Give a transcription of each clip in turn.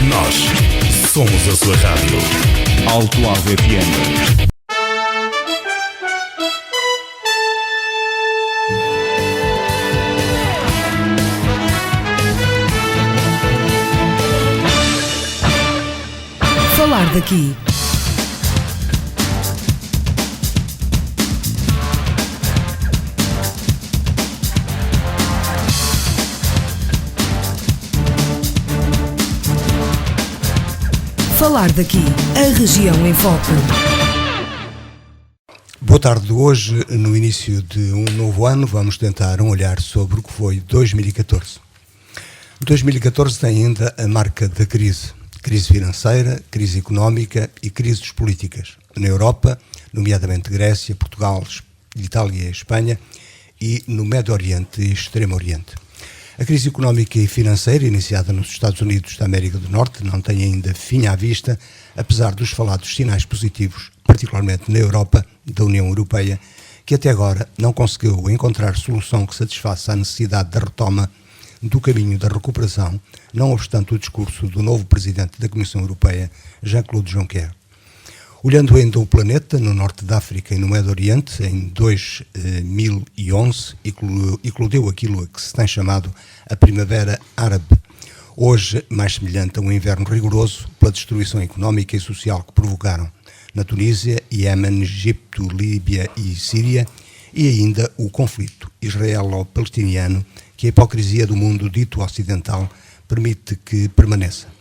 Nós somos a sua rádio. Alto Ave FM. Falar daqui. Falar daqui, a região em foco. Boa tarde. Hoje, no início de um novo ano, vamos tentar um olhar sobre o que foi 2014. 2014 tem ainda a marca da crise. Crise financeira, crise económica e crises políticas. Na Europa, nomeadamente Grécia, Portugal, Itália e Espanha, e no Médio Oriente e Extremo Oriente. A crise económica e financeira, iniciada nos Estados Unidos da América do Norte, não tem ainda fim à vista, apesar dos falados sinais positivos, particularmente na Europa, da União Europeia, que até agora não conseguiu encontrar solução que satisfaça a necessidade da retoma do caminho da recuperação, não obstante o discurso do novo presidente da Comissão Europeia, Jean-Claude Juncker. Olhando ainda o planeta, no norte da África e no Médio Oriente, em 2011, eclodiu aquilo a que se tem chamado a Primavera Árabe, hoje mais semelhante a um inverno rigoroso pela destruição económica e social que provocaram na Tunísia, Iémen, Egito, Líbia e Síria, e ainda o conflito israelo-palestiniano que a hipocrisia do mundo dito ocidental permite que permaneça.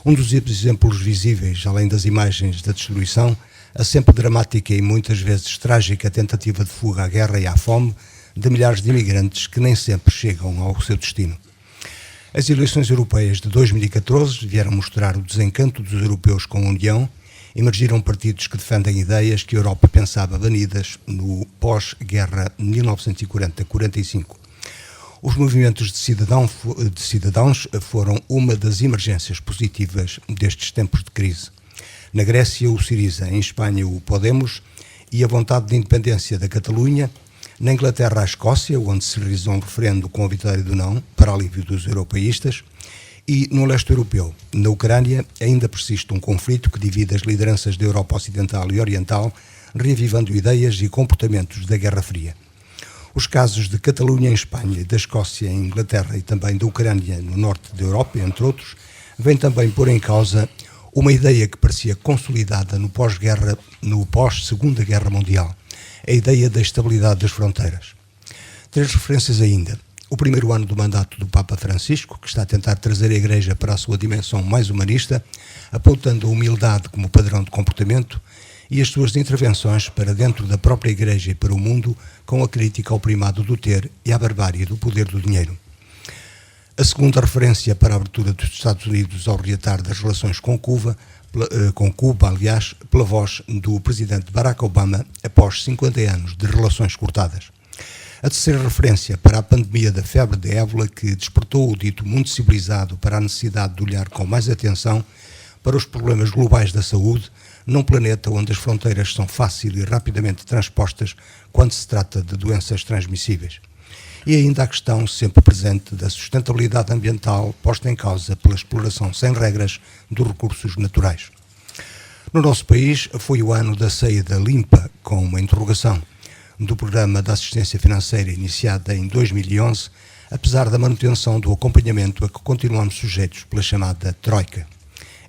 Um dos exemplos visíveis, além das imagens da destruição, a sempre dramática e muitas vezes trágica tentativa de fuga à guerra e à fome de milhares de imigrantes que nem sempre chegam ao seu destino. As eleições europeias de 2014 vieram mostrar o desencanto dos europeus com a União. Emergiram partidos que defendem ideias que a Europa pensava banidas no pós-guerra 1940-45. Os movimentos de cidadãos foram uma das emergências positivas destes tempos de crise. Na Grécia, o Syriza, em Espanha, o Podemos e a vontade de independência da Catalunha. Na Inglaterra, a Escócia, onde se realizou um referendo com a vitória do não, para alívio dos europeístas. E no leste europeu, na Ucrânia, ainda persiste um conflito que divide as lideranças da Europa Ocidental e Oriental, reavivando ideias e comportamentos da Guerra Fria. Os casos de Catalunha em Espanha, da Escócia em Inglaterra e também da Ucrânia no norte da Europa, entre outros, vêm também pôr em causa uma ideia que parecia consolidada no pós-Segunda Guerra Mundial, a ideia da estabilidade das fronteiras. 3 referências ainda. O primeiro ano do mandato do Papa Francisco, que está a tentar trazer a Igreja para a sua dimensão mais humanista, apontando a humildade como padrão de comportamento, e as suas intervenções para dentro da própria Igreja e para o mundo, com a crítica ao primado do ter e à barbárie do poder do dinheiro. A segunda referência para a abertura dos Estados Unidos ao reatar das relações com Cuba, pela voz do presidente Barack Obama, após 50 anos de relações cortadas. A terceira referência para a pandemia da febre de ébola, que despertou o dito mundo civilizado para a necessidade de olhar com mais atenção para os problemas globais da saúde, num planeta onde as fronteiras são fácil e rapidamente transpostas quando se trata de doenças transmissíveis. E ainda a questão sempre presente da sustentabilidade ambiental posta em causa pela exploração sem regras dos recursos naturais. No nosso país foi o ano da saída limpa, com uma interrogação, do programa de assistência financeira iniciada em 2011, apesar da manutenção do acompanhamento a que continuamos sujeitos pela chamada Troika.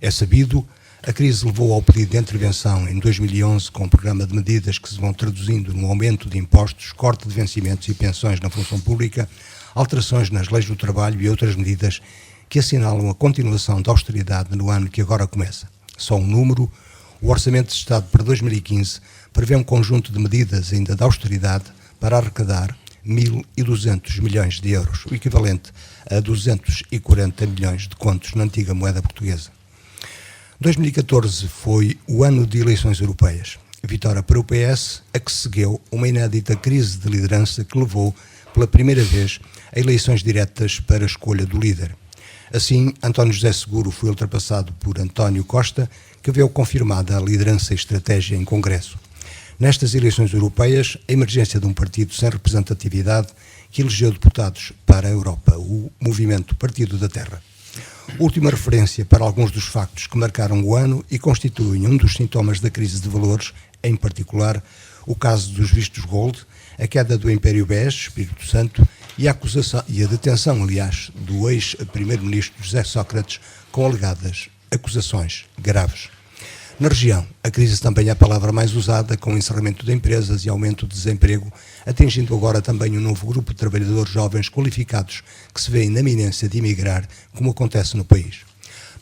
É sabido, a crise levou ao pedido de intervenção em 2011 com um programa de medidas que se vão traduzindo no aumento de impostos, corte de vencimentos e pensões na função pública, alterações nas leis do trabalho e outras medidas que assinalam a continuação da austeridade no ano que agora começa. Só um número, o Orçamento de Estado para 2015 prevê um conjunto de medidas ainda de austeridade para arrecadar 1.200 milhões de euros, o equivalente a 240 milhões de contos na antiga moeda portuguesa. 2014 foi o ano de eleições europeias. Vitória para o PS, a que seguiu uma inédita crise de liderança que levou, pela primeira vez, a eleições diretas para a escolha do líder. Assim, António José Seguro foi ultrapassado por António Costa, que veio confirmada a liderança e estratégia em Congresso. Nestas eleições europeias, a emergência de um partido sem representatividade que elegeu deputados para a Europa, o Movimento Partido da Terra. Última referência para alguns dos factos que marcaram o ano e constituem um dos sintomas da crise de valores, em particular o caso dos vistos gold, a queda do Império Bege, Espírito Santo, e a acusação e a detenção, aliás, do ex-primeiro-ministro José Sócrates com alegadas acusações graves. Na região, a crise também é a palavra mais usada, com o encerramento de empresas e aumento do desemprego, atingindo agora também um novo grupo de trabalhadores jovens qualificados que se vêem na iminência de emigrar, como acontece no país.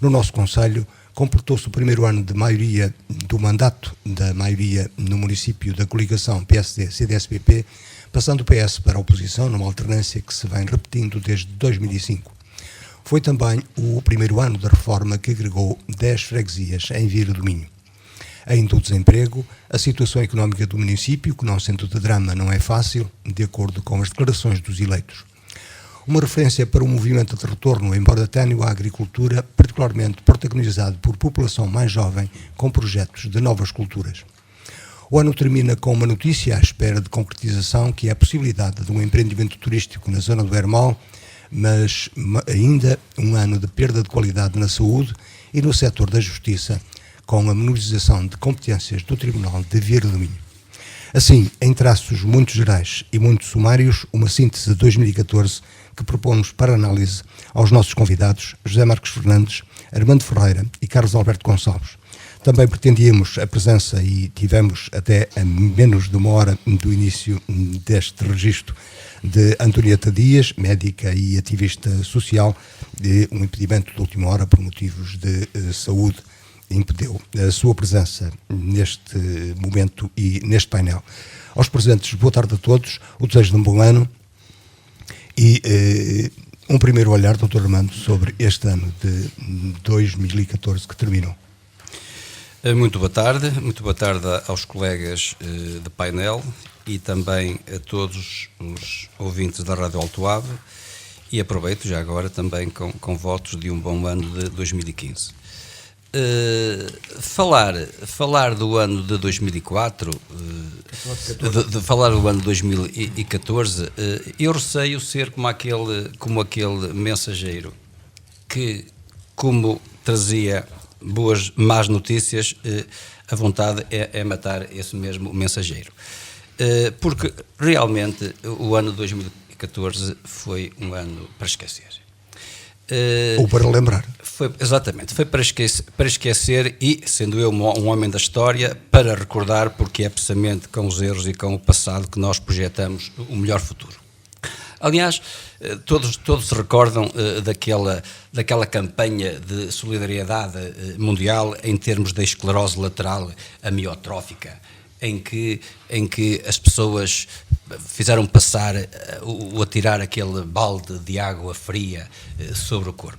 No nosso concelho, completou-se o primeiro ano de maioria do mandato da maioria no município da coligação PSD-CDS-PP, passando o PS para a oposição numa alternância que se vem repetindo desde 2005. Foi também o primeiro ano da reforma que agregou 10 freguesias em Vila do Minho. Ainda o desemprego, a situação económica do município, que não sendo de drama não é fácil, de acordo com as declarações dos eleitos. Uma referência para o movimento de retorno, embora ténue, à agricultura, particularmente protagonizado por população mais jovem, com projetos de novas culturas. O ano termina com uma notícia à espera de concretização, que é a possibilidade de um empreendimento turístico na zona do Hermal, mas ainda um ano de perda de qualidade na saúde e no setor da justiça, com a menorização de competências do Tribunal de Vila do Minho. Assim, em traços muito gerais e muito sumários, uma síntese de 2014 que propomos para análise aos nossos convidados José Marcos Fernandes, Armando Ferreira e Carlos Alberto Gonçalves. Também pretendíamos a presença, e tivemos até a menos de uma hora do início deste registro, de Antonieta Dias, médica e ativista social, de um impedimento de última hora por motivos de saúde, impediu a sua presença neste momento e neste painel. Aos presentes, boa tarde a todos, o desejo de um bom ano e um primeiro olhar, Dr. Armando, sobre este ano de 2014 que terminou. Muito boa tarde aos colegas de painel e também a todos os ouvintes da Rádio Alto Ave, e aproveito já agora também com votos de um bom ano de 2015. Falar do ano de 2004, falar do ano de 2014, eu receio ser como aquele mensageiro que, como trazia más notícias, a vontade é matar esse mesmo mensageiro. Porque realmente o ano de 2014 foi um ano para esquecer. Ou para lembrar. Foi para esquecer e, sendo eu um homem da história, para recordar, porque é precisamente com os erros e com o passado que nós projetamos o melhor futuro. Aliás, todos se recordam daquela campanha de solidariedade mundial em termos da esclerose lateral amiotrófica, em que as pessoas fizeram passar o atirar aquele balde de água fria sobre o corpo.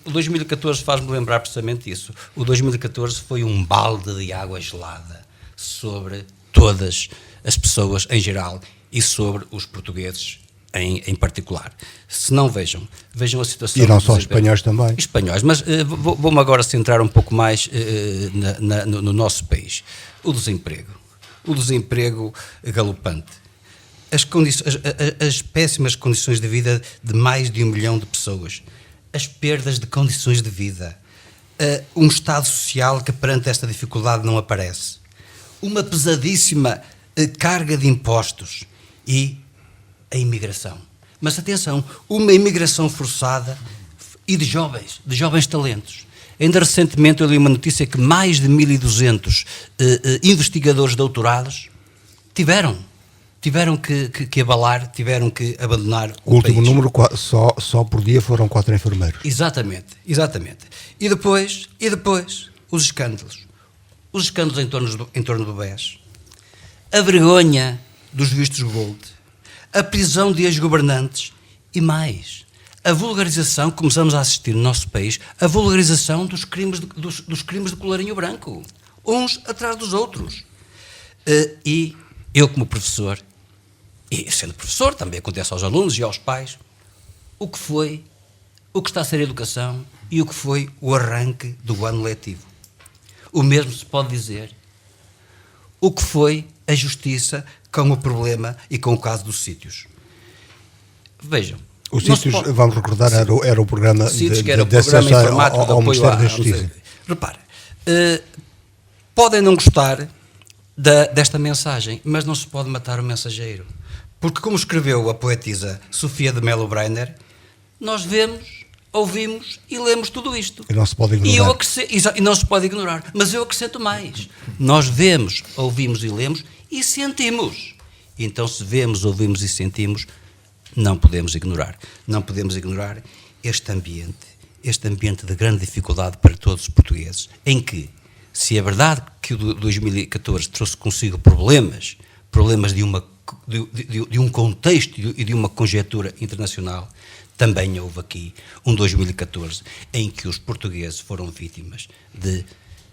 O 2014 faz-me lembrar precisamente isso. O 2014 foi um balde de água gelada sobre todas as pessoas em geral e sobre os portugueses em particular. Se não, vejam a situação... E não só espanhóis também. Espanhóis, mas vou-me agora centrar um pouco mais no nosso país. O desemprego galopante. As péssimas condições de vida de mais de 1 milhão de pessoas. As perdas de condições de vida. Um Estado social que perante esta dificuldade não aparece. Uma pesadíssima carga de impostos e a imigração. Mas atenção, uma imigração forçada e de jovens talentos. Ainda recentemente eu li uma notícia que mais de 1.200 investigadores doutorados tiveram que abalar, tiveram que abandonar o último país. Número, só por dia foram 4 enfermeiros. Exatamente. E depois os escândalos. Os escândalos em torno do BES. A vergonha dos vistos gold. A prisão de ex-governantes e mais. A vulgarização que começamos a assistir no nosso país, a vulgarização dos crimes de colarinho branco. Uns atrás dos outros. E eu, como professor, e sendo professor, também acontece aos alunos e aos pais, o que está a ser a educação e o que foi o arranque do ano letivo. O mesmo se pode dizer o que foi a justiça com o problema e com o caso dos sítios. Vejam. Os sítios, vamos recordar, era o programa de acesso ao Ministério da Justiça. Repara, podem não gostar desta mensagem, mas não se pode matar o mensageiro. Porque, como escreveu a poetisa Sofia de Mello Breiner, nós vemos, ouvimos e lemos tudo isto. E não se pode ignorar. E não se pode ignorar. Mas eu acrescento mais. Nós vemos, ouvimos e lemos e sentimos. Então, se vemos, ouvimos e sentimos, não podemos ignorar. Não podemos ignorar este ambiente de grande dificuldade para todos os portugueses, em que, se é verdade que o 2014 trouxe consigo problemas de um contexto e de uma conjectura internacional, também houve aqui um 2014 em que os portugueses foram vítimas de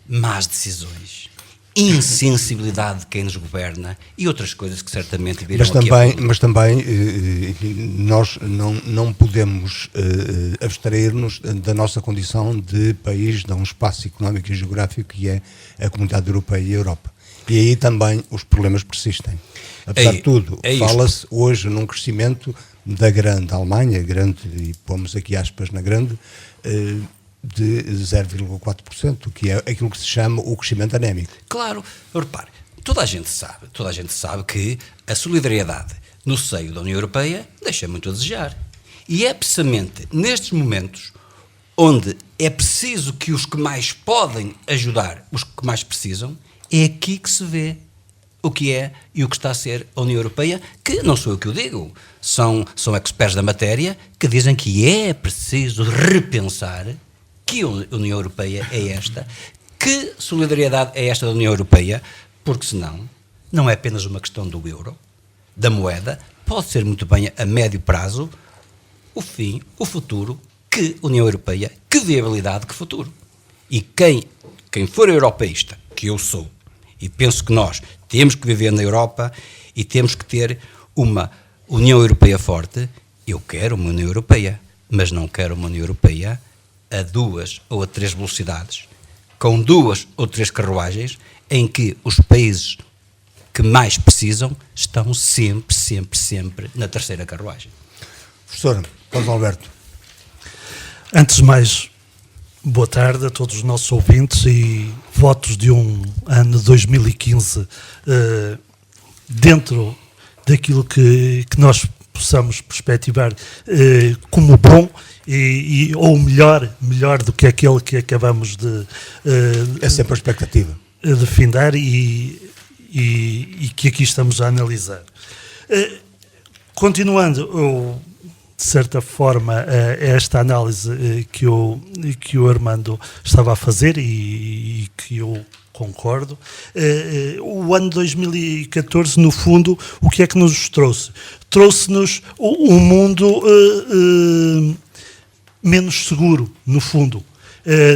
más decisões, insensibilidade de quem nos governa e outras coisas que certamente virão mas também nós não podemos abstrair-nos da nossa condição de país, de um espaço económico e geográfico que é a Comunidade Europeia e a Europa. E aí também os problemas persistem. Apesar de tudo, fala-se hoje num crescimento da grande Alemanha, grande, e pomos aqui aspas na grande, de 0,4%, que é aquilo que se chama o crescimento anémico. Claro, repare, toda a gente sabe que a solidariedade no seio da União Europeia deixa muito a desejar. E é precisamente nestes momentos onde é preciso que os que mais podem ajudar os que mais precisam, é aqui que se vê o que é e o que está a ser a União Europeia, que não sou eu que o digo, são experts da matéria que dizem que é preciso repensar que a União Europeia é esta, que solidariedade é esta da União Europeia, porque senão não é apenas uma questão do euro, da moeda, pode ser muito bem a médio prazo o fim, o futuro, que União Europeia, que viabilidade, que futuro. E quem for europeísta, que eu sou, e penso que nós temos que viver na Europa e temos que ter uma União Europeia forte, eu quero uma União Europeia, mas não quero uma União Europeia a 2 ou a 3 velocidades, com 2 ou 3 carruagens, em que os países que mais precisam estão sempre na terceira carruagem. Professor Paulo Alberto. Antes de mais, boa tarde a todos os nossos ouvintes e votos de um ano 2015 dentro daquilo que nós possamos perspectivar como bom ou melhor do que aquele que acabamos de é sempre a expectativa de findar e que aqui estamos a analisar. Continuando, de certa forma, esta análise que o Armando estava a fazer e que eu concordo, o ano 2014, no fundo, o que é que nos trouxe? Trouxe-nos um mundo menos seguro, no fundo.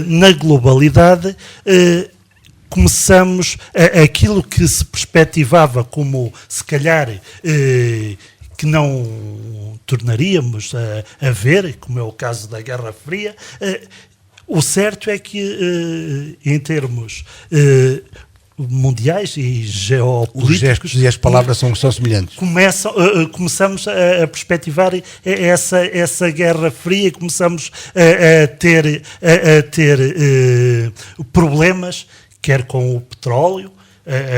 Na globalidade, começamos aquilo que se perspectivava como, se calhar, que não tornaríamos a ver, como é o caso da Guerra Fria. O certo é que, em termos mundiais e geopolíticos... Os gestos e as palavras são semelhantes. Começamos a perspectivar essa Guerra Fria, começamos a ter problemas, quer com o petróleo,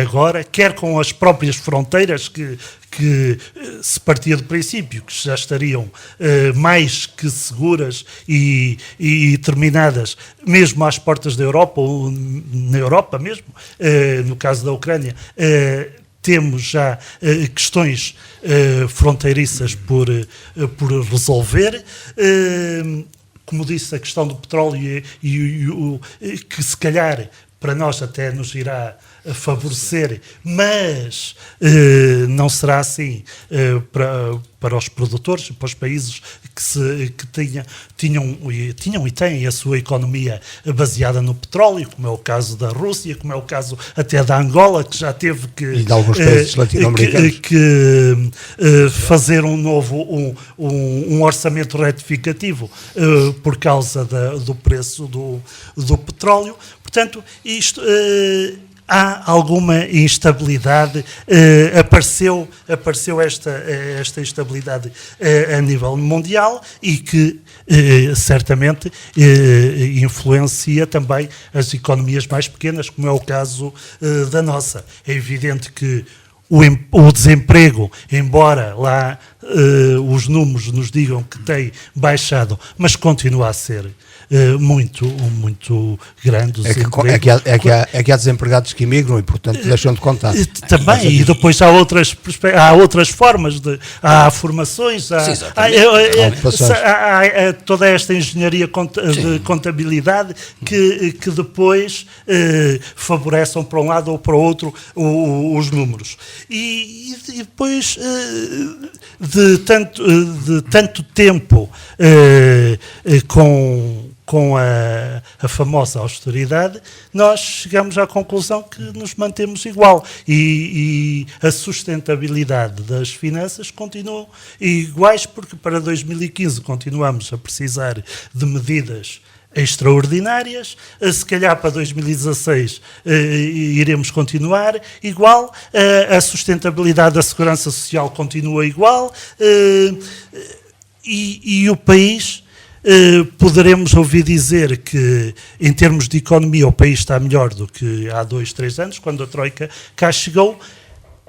agora, quer com as próprias fronteiras que se partia do princípio que já estariam mais que seguras e terminadas, mesmo às portas da Europa, ou na Europa mesmo, no caso da Ucrânia, temos já questões fronteiriças por resolver. Como disse, a questão do petróleo que se calhar para nós até nos irá favorecer, mas não será assim para os produtores, para os países que tinham e têm a sua economia baseada no petróleo, como é o caso da Rússia, como é o caso até da Angola, que já teve que, de alguns países latino-americanos, que fazer um orçamento retificativo por causa do preço do petróleo. Portanto, isto há alguma instabilidade, apareceu esta instabilidade a nível mundial e que certamente influencia também as economias mais pequenas, como é o caso da nossa. É evidente que o desemprego, embora lá os números nos digam que tem baixado, mas continua a ser muito grande. É que há desempregados que imigram e, portanto, deixam de contar. Também, e depois há outras formas, há formações, há toda esta engenharia de contabilidade que depois favorecem para um lado ou para o outro os números. E depois de tanto tempo com a famosa austeridade, nós chegamos à conclusão que nos mantemos igual e a sustentabilidade das finanças continuam iguais, porque para 2015 continuamos a precisar de medidas extraordinárias, se calhar para 2016 iremos continuar igual, a sustentabilidade da segurança social continua igual e o país, poderemos ouvir dizer que em termos de economia o país está melhor do que há 2-3 anos, quando a Troika cá chegou.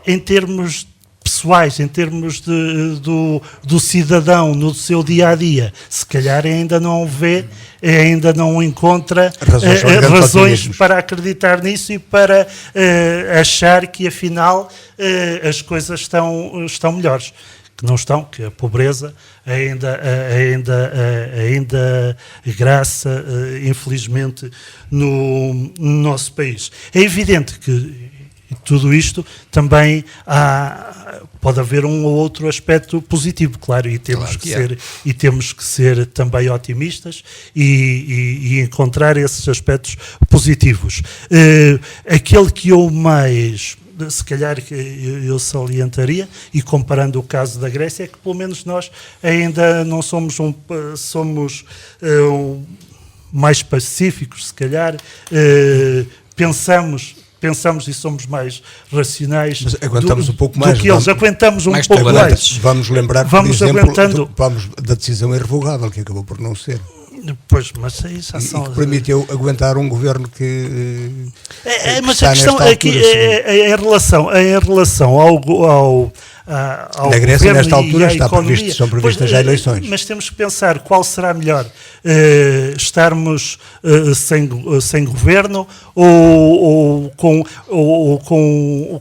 Em termos pessoais, em termos do cidadão no seu dia-a-dia, se calhar ainda não vê, ainda não encontra razões para acreditar nisso e para achar que afinal as coisas estão melhores. Que não estão, que a pobreza ainda graça, infelizmente, no nosso país. É evidente que tudo isto também pode haver um ou outro aspecto positivo, claro, e temos que ser também otimistas e encontrar esses aspectos positivos. Aquele que eu mais, se calhar, que eu salientaria, e comparando o caso da Grécia, é que pelo menos nós ainda não somos mais pacíficos, se calhar, pensamos e somos mais racionais. Mas aguentamos um pouco mais. Do que eles. Aguentamos um pouco mais. Vamos lembrar, por exemplo, da decisão irrevogável, que acabou por não ser. Pois, mas aí já são... E que permitiu aguentar um governo que mas a questão aqui é em relação ao na Grécia, nesta altura, são previstas já eleições. Mas temos que pensar qual será melhor, estarmos sem governo ou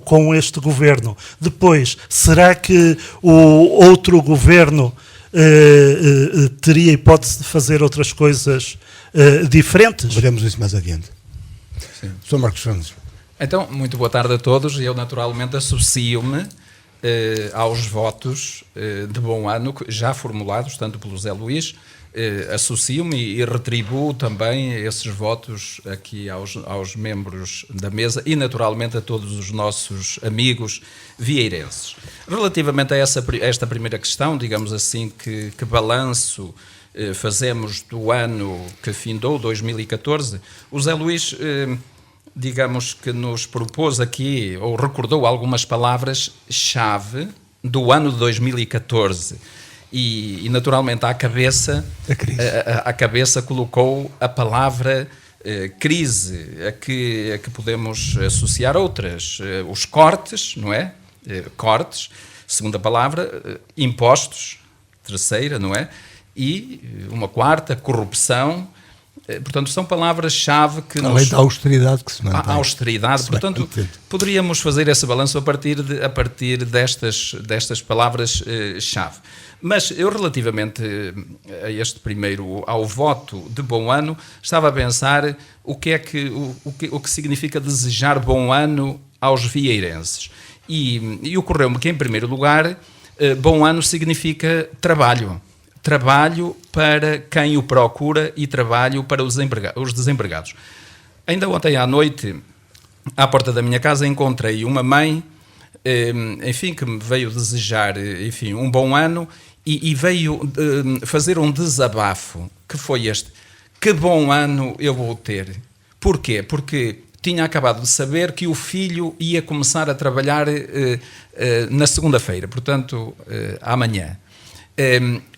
com este governo. Depois, será que o outro governo teria hipótese de fazer outras coisas diferentes? Veremos isso mais adiante. Sim. Sr. Marcos Fernandes. Então, muito boa tarde a todos. Eu, naturalmente, associo-me aos votos de bom ano já formulados, tanto pelo Zé Luís, associo-me e retribuo também esses votos aqui aos membros da mesa e, naturalmente, a todos os nossos amigos vieirenses. Relativamente a esta primeira questão, digamos assim, que balanço fazemos do ano que findou, 2014, o Zé Luís, digamos que nos propôs aqui, ou recordou algumas palavras-chave do ano de 2014. E naturalmente, à cabeça colocou a palavra crise, a que podemos associar outras. Os cortes, não é? Cortes, segunda palavra, impostos, terceira, não é? E uma quarta, corrupção. Portanto, são palavras-chave que além da austeridade que se mantém. A austeridade, portanto, poderíamos fazer esse balanço a partir destas palavras-chave. Mas eu, relativamente a este primeiro, ao voto de bom ano, estava a pensar o que significa desejar bom ano aos vieirenses. E ocorreu-me que, em primeiro lugar, bom ano significa trabalho. Trabalho para quem o procura e trabalho para os desempregados. Ainda ontem à noite, à porta da minha casa, encontrei uma mãe, enfim, que me veio desejar, enfim, um bom ano e veio fazer um desabafo, que foi este: que bom ano eu vou ter. Porquê? Porque tinha acabado de saber que o filho ia começar a trabalhar na segunda-feira, portanto, amanhã.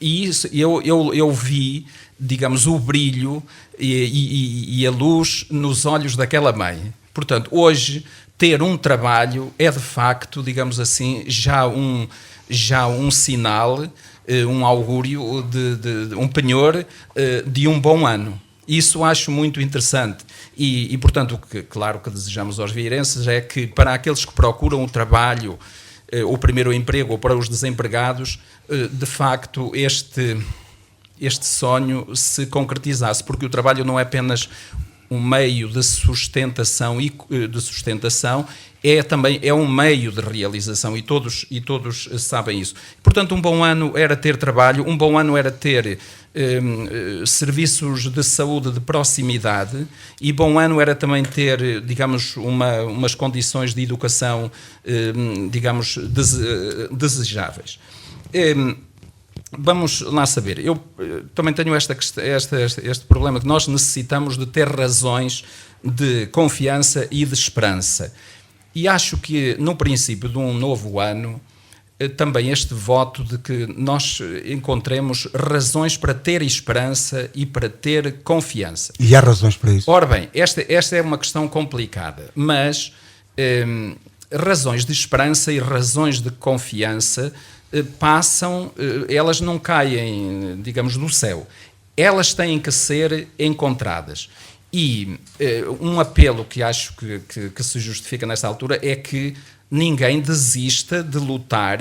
E isso, eu vi, digamos, o brilho e a luz nos olhos daquela mãe. Portanto, hoje, ter um trabalho é, de facto, digamos assim, já um sinal, um augúrio, um penhor de um bom ano. Isso acho muito interessante e portanto, claro que desejamos aos vieirenses é que para aqueles que procuram o trabalho, o primeiro emprego, ou para os desempregados, de facto este sonho se concretizasse, porque o trabalho não é apenas um meio de sustentação é um meio de realização e todos sabem isso. Portanto, um bom ano era ter trabalho, um bom ano era ter serviços de saúde de proximidade e bom ano era também ter, digamos, umas condições de educação, digamos, desejáveis. Vamos lá saber. Eu também tenho este problema que nós necessitamos de ter razões de confiança e de esperança. E acho que no princípio de um novo ano também este voto de que nós encontremos razões para ter esperança e para ter confiança. E há razões para isso? Ora bem, esta é uma questão complicada, mas razões de esperança e razões de confiança passam, elas não caem, digamos, do céu. Elas têm que ser encontradas. E um apelo que acho que se justifica nessa altura é que ninguém desista de lutar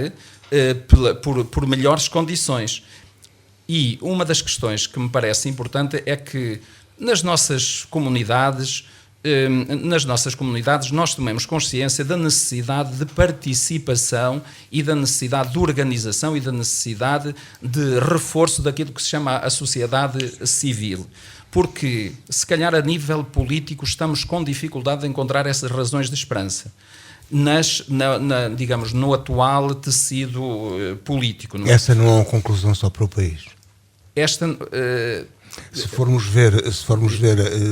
por melhores condições. E uma das questões que me parece importante é que nas nossas comunidades nós tomemos consciência da necessidade de participação e da necessidade de organização e da necessidade de reforço daquilo que se chama a sociedade civil. Porque, se calhar, a nível político, estamos com dificuldade de encontrar essas razões de esperança. Digamos, no atual tecido político. Não é? Essa não é uma conclusão só para o país? Se formos ver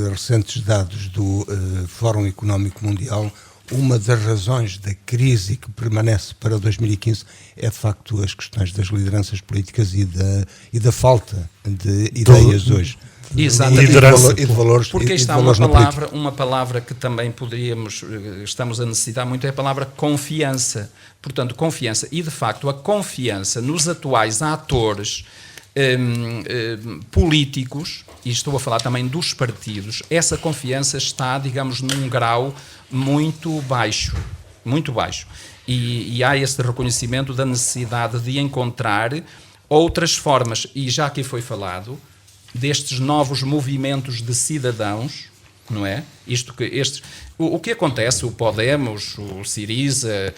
recentes dados do Fórum Económico Mundial, uma das razões da crise que permanece para 2015 é, de facto, as questões das lideranças políticas e da falta de ideias hoje. Exatamente. E de valores. Porque aí está uma palavra que também estamos a necessitar muito, é a palavra confiança. Portanto, confiança. E, de facto, a confiança nos atuais atores políticos, e estou a falar também dos partidos, essa confiança está, digamos, num grau muito baixo. Muito baixo. E há esse reconhecimento da necessidade de encontrar outras formas, e já aqui foi falado, destes novos movimentos de cidadãos, não é? O que acontece, o Podemos, o Syriza,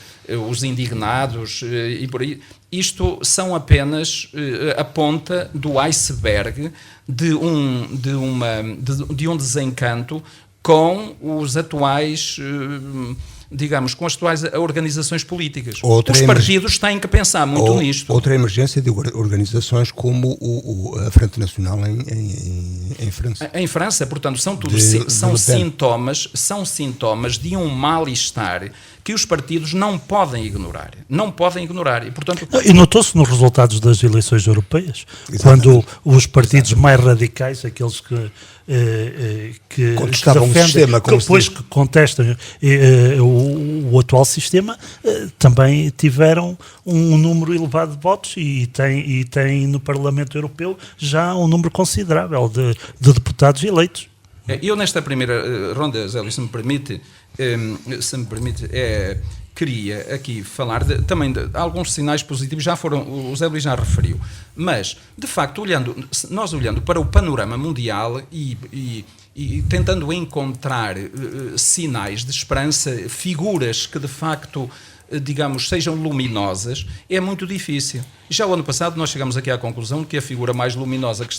os indignados e por aí, isto são apenas a ponta do iceberg de um desencanto com os atuais, digamos, com as atuais organizações políticas. Os partidos têm que pensar muito nisto. Outra emergência de organizações como a Frente Nacional em França. Em França, portanto, são sintomas de um mal-estar que os partidos não podem ignorar. Não podem ignorar. E notou-se nos resultados das eleições europeias, quando os partidos mais radicais, aqueles que contestavam o sistema, que contestam o atual sistema, também tiveram um número elevado de votos e tem no Parlamento Europeu já um número considerável de deputados eleitos. Eu, nesta primeira ronda, Zé Luís, se me permite, queria aqui falar também de alguns sinais positivos, o Zé Luís já referiu, mas, de facto, nós olhando para o panorama mundial e tentando encontrar sinais de esperança, figuras que, de facto, digamos, sejam luminosas, é muito difícil. Já o ano passado nós chegamos aqui à conclusão que a figura mais luminosa que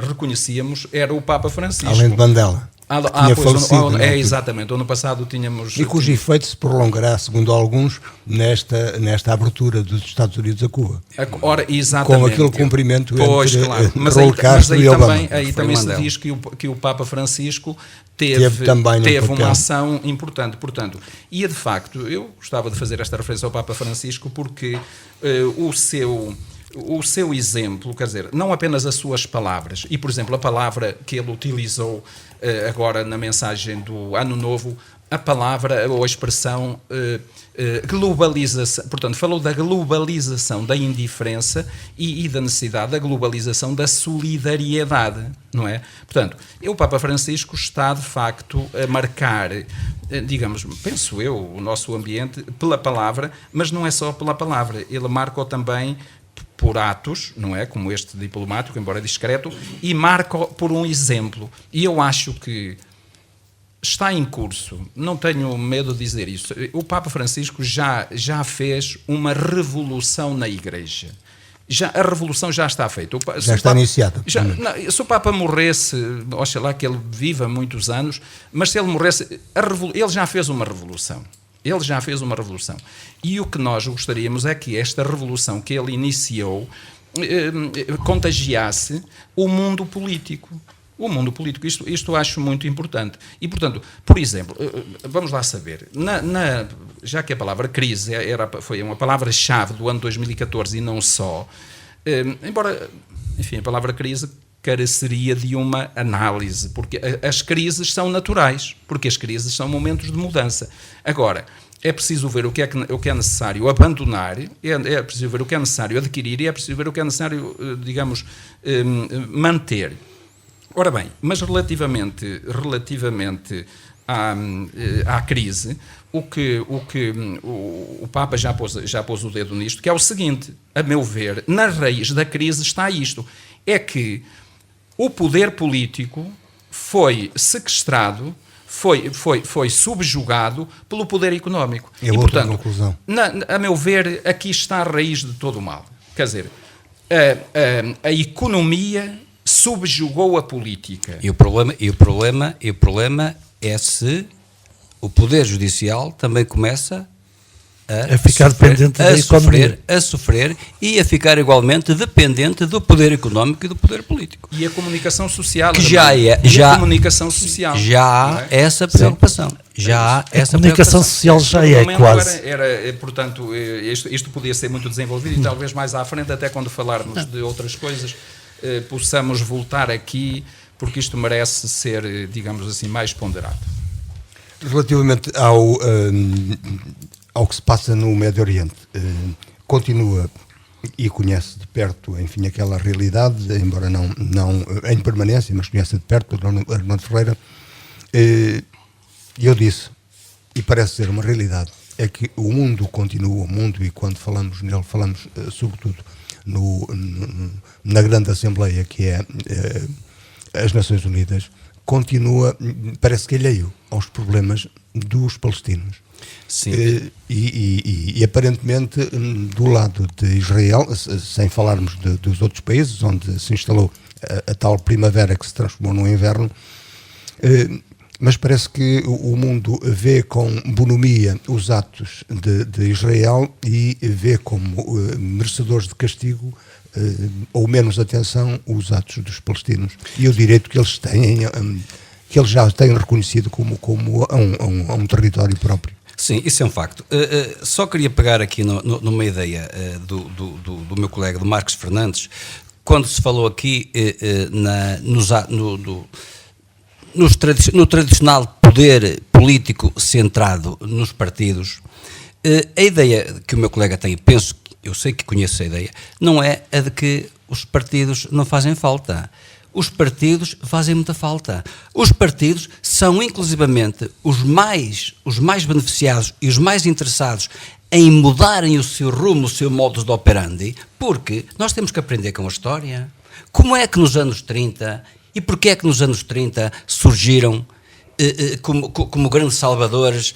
reconhecíamos era o Papa Francisco. Além de Mandela. tinha falecido. Exatamente, ano passado tínhamos... E cujo efeito se prolongará, segundo alguns, nesta abertura dos Estados Unidos a Cuba. Ora, exatamente. Com aquele cumprimento entre claro. Raul Castro e Obama. Aí também se diz que o Papa Francisco teve uma ação importante. Portanto, e de facto, eu gostava de fazer esta referência ao Papa Francisco porque o seu exemplo, quer dizer, não apenas as suas palavras, e por exemplo a palavra que ele utilizou agora na mensagem do Ano Novo, a palavra ou a expressão globalização, portanto falou da globalização da indiferença e da necessidade da globalização da solidariedade, não é? Portanto, o Papa Francisco está de facto a marcar, digamos, penso eu, o nosso ambiente pela palavra, mas não é só pela palavra, ele marca também por atos, não é? Como este diplomático, embora discreto, e marca por um exemplo. E eu acho que está em curso, não tenho medo de dizer isso, o Papa Francisco já fez uma revolução na Igreja. A revolução já está feita. Já está iniciada. Se o Papa morresse, oxalá que ele viva muitos anos, mas se ele morresse, ele já fez uma revolução. Ele já fez uma revolução. E o que nós gostaríamos é que esta revolução que ele iniciou contagiasse o mundo político. O mundo político, isto acho muito importante. E, portanto, por exemplo, vamos lá saber, já que a palavra crise foi uma palavra-chave do ano 2014 e não só, embora, enfim, a palavra crise careceria de uma análise, porque as crises são naturais, porque as crises são momentos de mudança. Agora, é preciso ver o que é necessário abandonar, é preciso ver o que é necessário adquirir e é preciso ver o que é necessário, digamos, manter. Ora bem, mas relativamente à crise, o Papa já pôs o dedo nisto, que é o seguinte, a meu ver, na raiz da crise está isto, é que o poder político foi sequestrado, foi subjugado pelo poder económico. E portanto, conclusão. A meu ver, aqui está a raiz de todo o mal. Quer dizer, a economia subjugou a política. E o problema é se o Poder Judicial também começa a ficar dependente da economia. A sofrer e a ficar igualmente dependente do poder económico e do poder político. E a comunicação social. Que a comunicação social. Já há essa preocupação. A comunicação social já é quase. Portanto, isto podia ser muito desenvolvido e talvez mais à frente, até quando falarmos de outras coisas, possamos voltar aqui, porque isto merece ser, digamos assim, mais ponderado. Relativamente ao que se passa no Médio Oriente, continua e conhece de perto, enfim, aquela realidade, embora não em permanência, mas conhece de perto, o Arnaldo Ferreira, e eu disse, e parece ser uma realidade, é que o mundo continua, e quando falamos nele, falamos sobretudo na grande Assembleia, que é as Nações Unidas, continua, parece que alheio aos problemas dos palestinos. Sim. E aparentemente do lado de Israel, sem falarmos dos outros países onde se instalou a tal primavera que se transformou num inverno, mas parece que o mundo vê com bonomia os atos de Israel e vê como merecedores de castigo ou menos atenção os atos dos palestinos e o direito que eles têm, que eles já têm reconhecido como a um território próprio. Sim, isso é um facto. Só queria pegar aqui numa ideia do meu colega, do Marcos Fernandes, quando se falou aqui no tradicional poder político centrado nos partidos. A ideia que o meu colega tem, eu sei que conheço a ideia, não é a de que os partidos não fazem falta. Os partidos fazem muita falta. Os partidos são, inclusivamente, os mais beneficiados e os mais interessados em mudarem o seu rumo, o seu modus de operandi, porque nós temos que aprender com a história. Como é que nos anos 30, e porquê é que nos anos 30 surgiram como grandes salvadores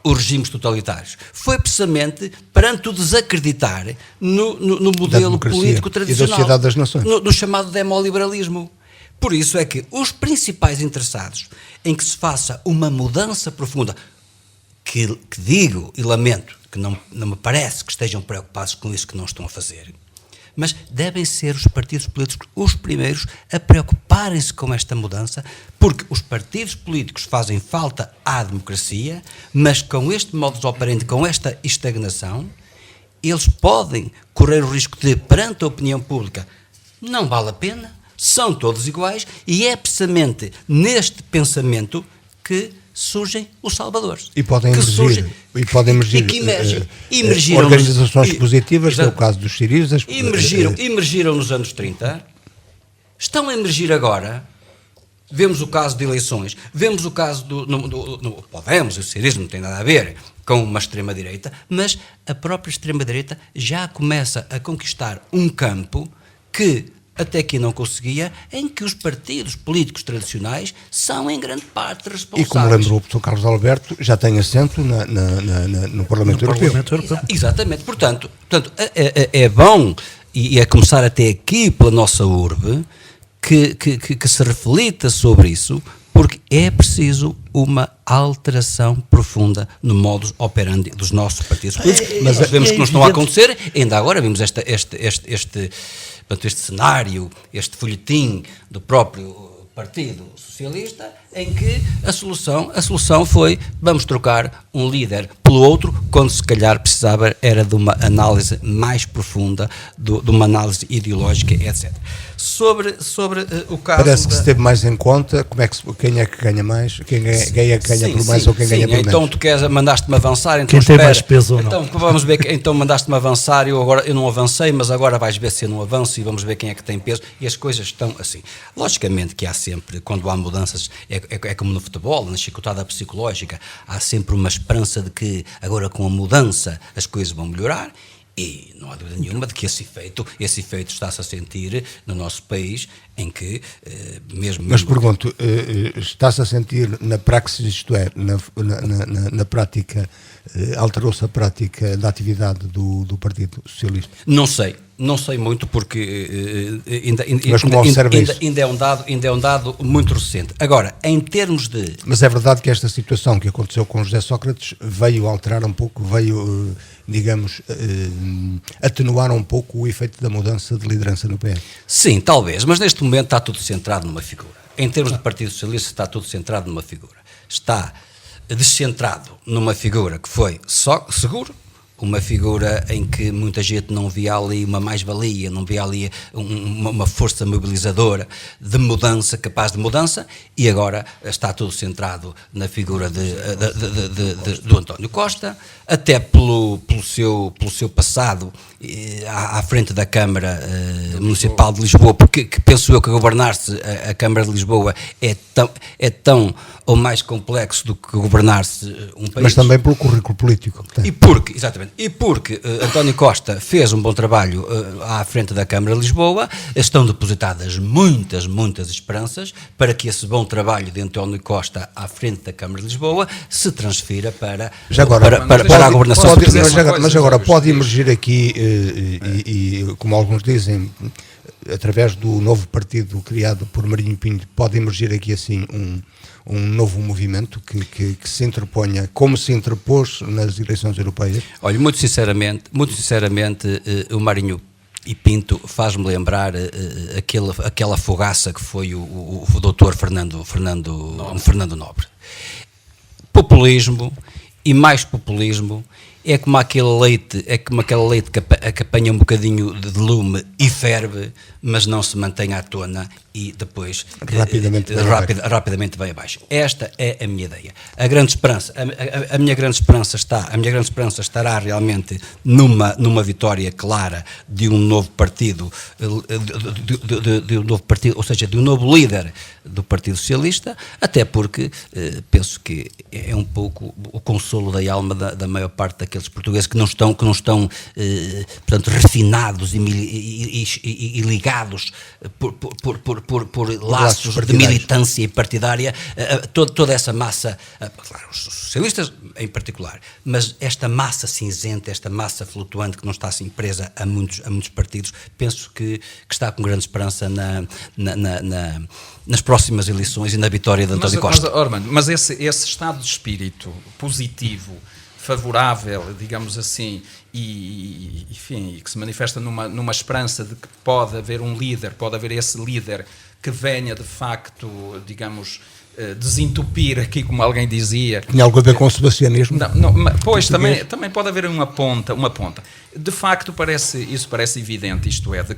os regimes totalitários? Foi precisamente perante o desacreditar no modelo político tradicional, e da sociedade das nações, no chamado demoliberalismo. Por isso é que os principais interessados em que se faça uma mudança profunda, que digo e lamento, que não me parece que estejam preocupados com isso, que não estão a fazer, mas devem ser os partidos políticos os primeiros a preocuparem-se com esta mudança, porque os partidos políticos fazem falta à democracia, mas com este modus operandi, com esta estagnação, eles podem correr o risco de, perante a opinião pública, não vale a pena, são todos iguais, e é precisamente neste pensamento que surgem os salvadores. E podem emergir, emergiram organizações positivas, que é o caso dos ciristas. Emergiram nos anos 30, estão a emergir agora. Vemos o caso de eleições, vemos o caso Podemos, o cirismo não tem nada a ver com uma extrema-direita, mas a própria extrema-direita já começa a conquistar um campo que até aqui não conseguia, em que os partidos políticos tradicionais são em grande parte responsáveis. E como lembrou o professor Carlos Alberto, já tem assento no Parlamento Europeu. Exatamente. Portanto é bom, e a começar até aqui pela nossa urbe, que se reflita sobre isso, porque é preciso uma alteração profunda no modus operandi dos nossos partidos políticos. Mas nós vemos que não estão a acontecer. Ainda agora vimos este cenário, este folhetim do próprio Partido Socialista, em que a solução foi: vamos trocar um líder pelo outro, quando se calhar precisava era de uma análise mais profunda, de uma análise ideológica, etc. Sobre o caso... Parece que se teve mais em conta quem é que ganha mais, quem é que ganha por mais ou quem ganha por menos. Então tu mandaste-me avançar, então quem tem mais peso ou não. Então vamos ver, então mandaste-me avançar, eu não avancei, mas agora vais ver se eu não avanço e vamos ver quem é que tem peso, e as coisas estão assim. Logicamente que há sempre, quando há mudanças, é como no futebol, na chicotada psicológica, há sempre uma esperança de que agora com a mudança as coisas vão melhorar. E não há dúvida nenhuma de que esse efeito está-se a sentir no nosso país, em que mesmo... Mas pergunto, está-se a sentir na praxis, isto é, na prática, alterou-se a prática da atividade do Partido Socialista? Não sei muito, porque ainda é um dado muito recente. Agora, em termos de... Mas é verdade que esta situação que aconteceu com José Sócrates veio alterar um pouco, digamos, atenuar um pouco o efeito da mudança de liderança no PS? Sim, talvez, mas neste momento está tudo centrado numa figura. Em termos de Partido Socialista, está tudo centrado numa figura. Está descentrado numa figura que foi só seguro, uma figura em que muita gente não via ali uma mais-valia, não via ali uma força mobilizadora de mudança, capaz de mudança, e agora está tudo centrado na figura do António Costa, até pelo seu passado à frente da Câmara Municipal de Lisboa, porque penso eu que governar-se a Câmara de Lisboa é tão ou mais complexo do que governar-se um país. Mas também pelo currículo político que tem. E porque António Costa fez um bom trabalho à frente da Câmara de Lisboa, estão depositadas muitas esperanças para que esse bom trabalho de António Costa à frente da Câmara de Lisboa se transfira para a governação portuguesa. Mas agora pode emergir aqui, e como alguns dizem, através do novo partido criado por Marinho Pinto, pode emergir aqui assim um novo movimento que se interponha, como se interpôs nas eleições europeias? Olha, muito sinceramente, o Marinho e Pinto faz-me lembrar aquela fogaça que foi o doutor Fernando Nobre. Populismo e mais populismo é como aquele leite que apanha um bocadinho de lume e ferve, mas não se mantém à tona e depois rapidamente vai abaixo. Esta é a minha ideia. A minha grande esperança estará realmente numa vitória clara de um novo partido, ou seja, de um novo líder do Partido Socialista, até porque penso que é um pouco o consolo da alma da maior parte aqueles portugueses que não estão portanto, refinados e ligados por laços de militância e partidária, toda essa massa, claro, os socialistas em particular, mas esta massa cinzenta, esta massa flutuante que não está assim presa a muitos partidos, penso que está com grande esperança nas próximas eleições e na vitória de António Costa. Mas esse estado de espírito positivo, favorável, digamos assim, enfim, que se manifesta numa esperança de que pode haver um líder, pode haver esse líder que venha de facto, digamos, desentupir aqui, como alguém dizia. Tinha algo a ver com o sebastianismo? Não, pois também pode haver uma ponta. De facto, isso parece evidente, isto é, de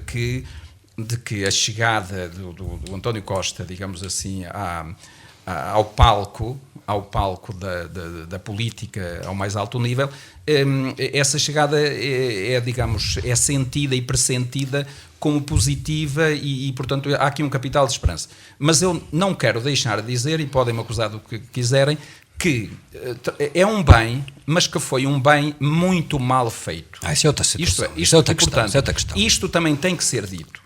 que a chegada do António Costa, digamos assim, ao palco da política ao mais alto nível, essa chegada é sentida e pressentida como positiva e, portanto, há aqui um capital de esperança. Mas eu não quero deixar de dizer, e podem-me acusar do que quiserem, que é um bem, mas que foi um bem muito mal feito. Isso é outra situação. Isto é outra questão. Isto também tem que ser dito.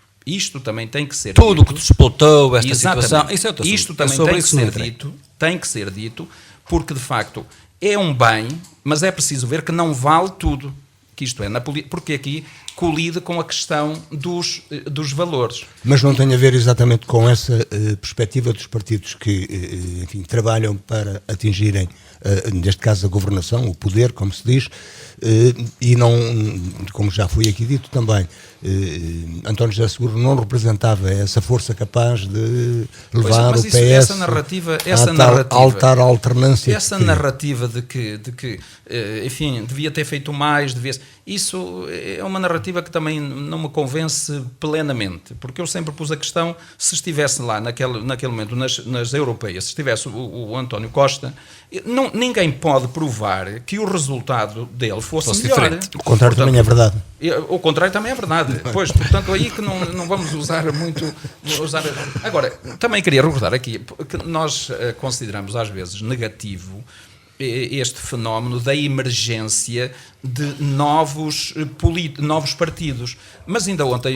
Tudo o que disputou esta situação, isso é outra isto também tem que ser dito, porque de facto é um bem, mas é preciso ver que não vale tudo, que isto é, porque aqui colide com a questão dos valores. Mas não tem a ver exatamente com essa perspectiva dos partidos que, enfim, trabalham para atingirem, neste caso, a governação, o poder, como se diz, e não, como já foi aqui dito também, António José Seguro não representava essa força capaz de levar o PS essa narrativa, altar alternância. Essa narrativa de que enfim, devia ter feito mais, isso é uma narrativa que também não me convence plenamente, porque eu sempre pus a questão, se estivesse lá naquele momento nas europeias, se estivesse o António Costa, ninguém pode provar que o resultado dele fosse melhor. Diferente. O contrário também é verdade. O contrário também é verdade. Pois, portanto, aí que não vamos usar muito... Agora, também queria recordar aqui que nós consideramos às vezes negativo este fenómeno da emergência de novos partidos. Mas ainda ontem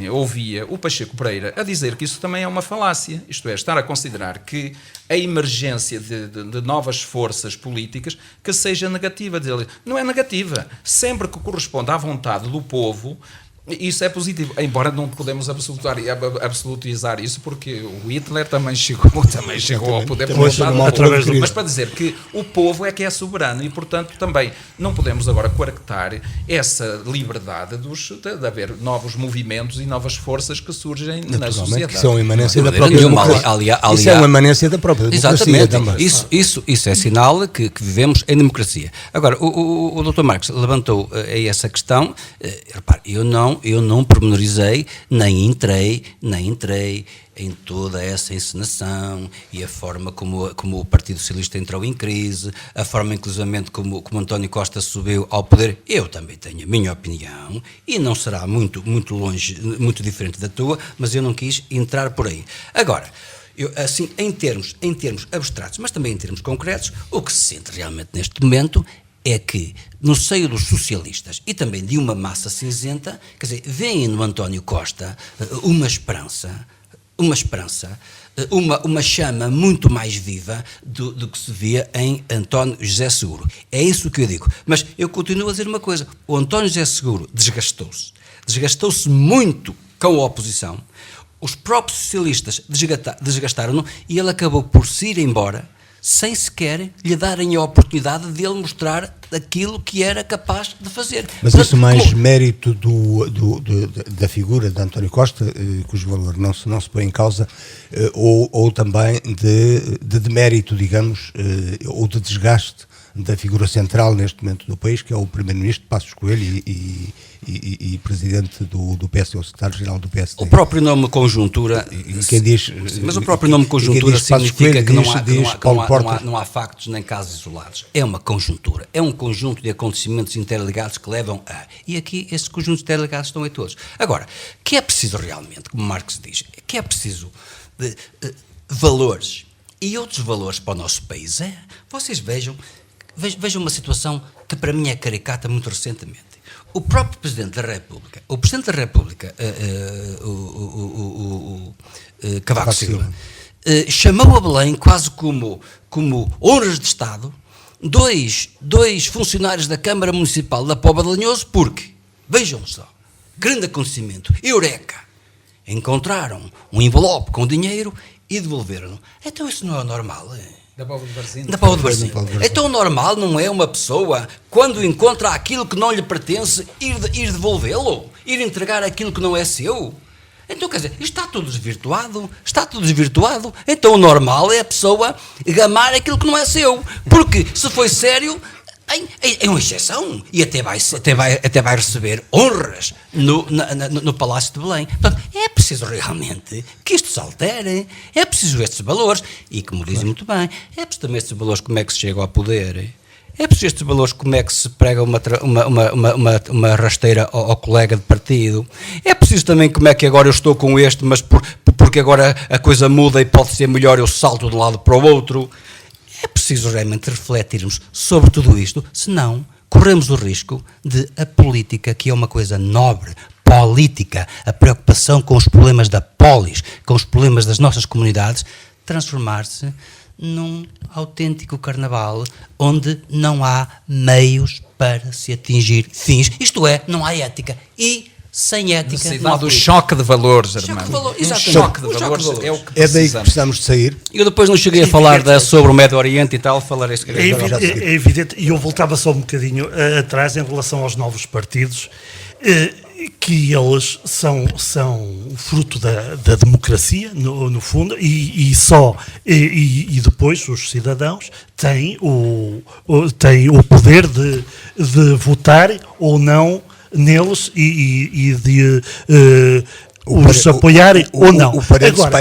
eu ouvia o Pacheco Pereira a dizer que isso também é uma falácia, isto é, estar a considerar que a emergência de novas forças políticas que seja negativa. Não é negativa, sempre que corresponde à vontade do povo, isso é positivo, embora não podemos absolutizar isso, porque o Hitler também chegou ao poder por vontade do povo, mas para dizer que o povo é que é soberano e, portanto, também não podemos agora coartar essa liberdade de haver novos movimentos e novas forças que surgem na sociedade. Isso é uma imanência da própria democracia. Isso é uma imanência da própria democracia também. Isso é sinal que vivemos em democracia. Agora, o Dr. Marcos levantou essa questão. Repare, eu não pormenorizei, nem entrei em toda essa encenação e a forma como o Partido Socialista entrou em crise, a forma inclusivamente como António Costa subiu ao poder. Eu também tenho a minha opinião e não será muito longe, muito diferente da tua, mas eu não quis entrar por aí. Agora, assim, em termos abstratos, mas também em termos concretos, o que se sente realmente neste momento é que, no seio dos socialistas e também de uma massa cinzenta, quer dizer, veem no António Costa uma esperança, uma chama muito mais viva do que se via em António José Seguro. É isso que eu digo. Mas eu continuo a dizer uma coisa, o António José Seguro desgastou-se muito com a oposição, os próprios socialistas desgastaram-no e ele acabou por se ir embora sem sequer lhe darem a oportunidade de ele mostrar aquilo que era capaz de fazer. Mas isso mais mérito da figura de António Costa, cujo valor não se põe em causa, ou também de demérito, digamos, ou de desgaste da figura central neste momento do país, que é o Primeiro-Ministro Passos Coelho e Presidente do PSD, o Secretário-Geral do PSD. O próprio nome conjuntura... Mas o próprio nome conjuntura significa que não há factos nem casos isolados. É uma conjuntura. É um conjunto de acontecimentos interligados que levam a... E aqui esses conjuntos interligados estão aí todos. Agora, que é preciso realmente, como Marx diz, que é preciso valores e outros valores para o nosso país. Vocês vejam Veja uma situação que para mim é caricata muito recentemente. O próprio Presidente da República, Cavaco Silva, chamou a Belém quase como honras de Estado dois funcionários da Câmara Municipal da Póvoa de Lanhoso, porque, vejam só, grande acontecimento, eureka, encontraram um envelope com dinheiro e devolveram-no. Então isso não é normal, Da Póvoa de Varzim. Da Póvoa de Varzim. Então normal não é uma pessoa, quando encontra aquilo que não lhe pertence, ir devolvê-lo? Ir entregar aquilo que não é seu? Então, quer dizer, isto está tudo desvirtuado, então o normal é a pessoa gamar aquilo que não é seu, porque se foi sério, é uma exceção, e até vai receber honras no Palácio de Belém. Portanto, é preciso realmente que isto se altere, é preciso estes valores, e como dizem muito bem, é preciso também estes valores como é que se chega ao poder, é preciso estes valores como é que se prega uma rasteira ao colega de partido, é preciso também como é que agora eu estou com este, mas porque agora a coisa muda e pode ser melhor, eu salto de um lado para o outro. É preciso realmente refletirmos sobre tudo isto, senão corremos o risco de a política, que é uma coisa nobre, política, a preocupação com os problemas da polis, com os problemas das nossas comunidades, transformar-se num autêntico carnaval onde não há meios para se atingir fins, isto é, não há ética. E sem ética não há do choque de valores, Choque Armando. de valor, exatamente. Choque de valores é o que É daí que precisamos. precisamos de sair. Eu depois não cheguei a falar sobre o Médio Oriente e tal, falarei se É evidente, e eu voltava só um bocadinho atrás em relação aos novos partidos, que eles são fruto da democracia, no fundo, e depois os cidadãos têm o poder de votar ou não neles e de os apoiarem ou não. O parênteses Agora, para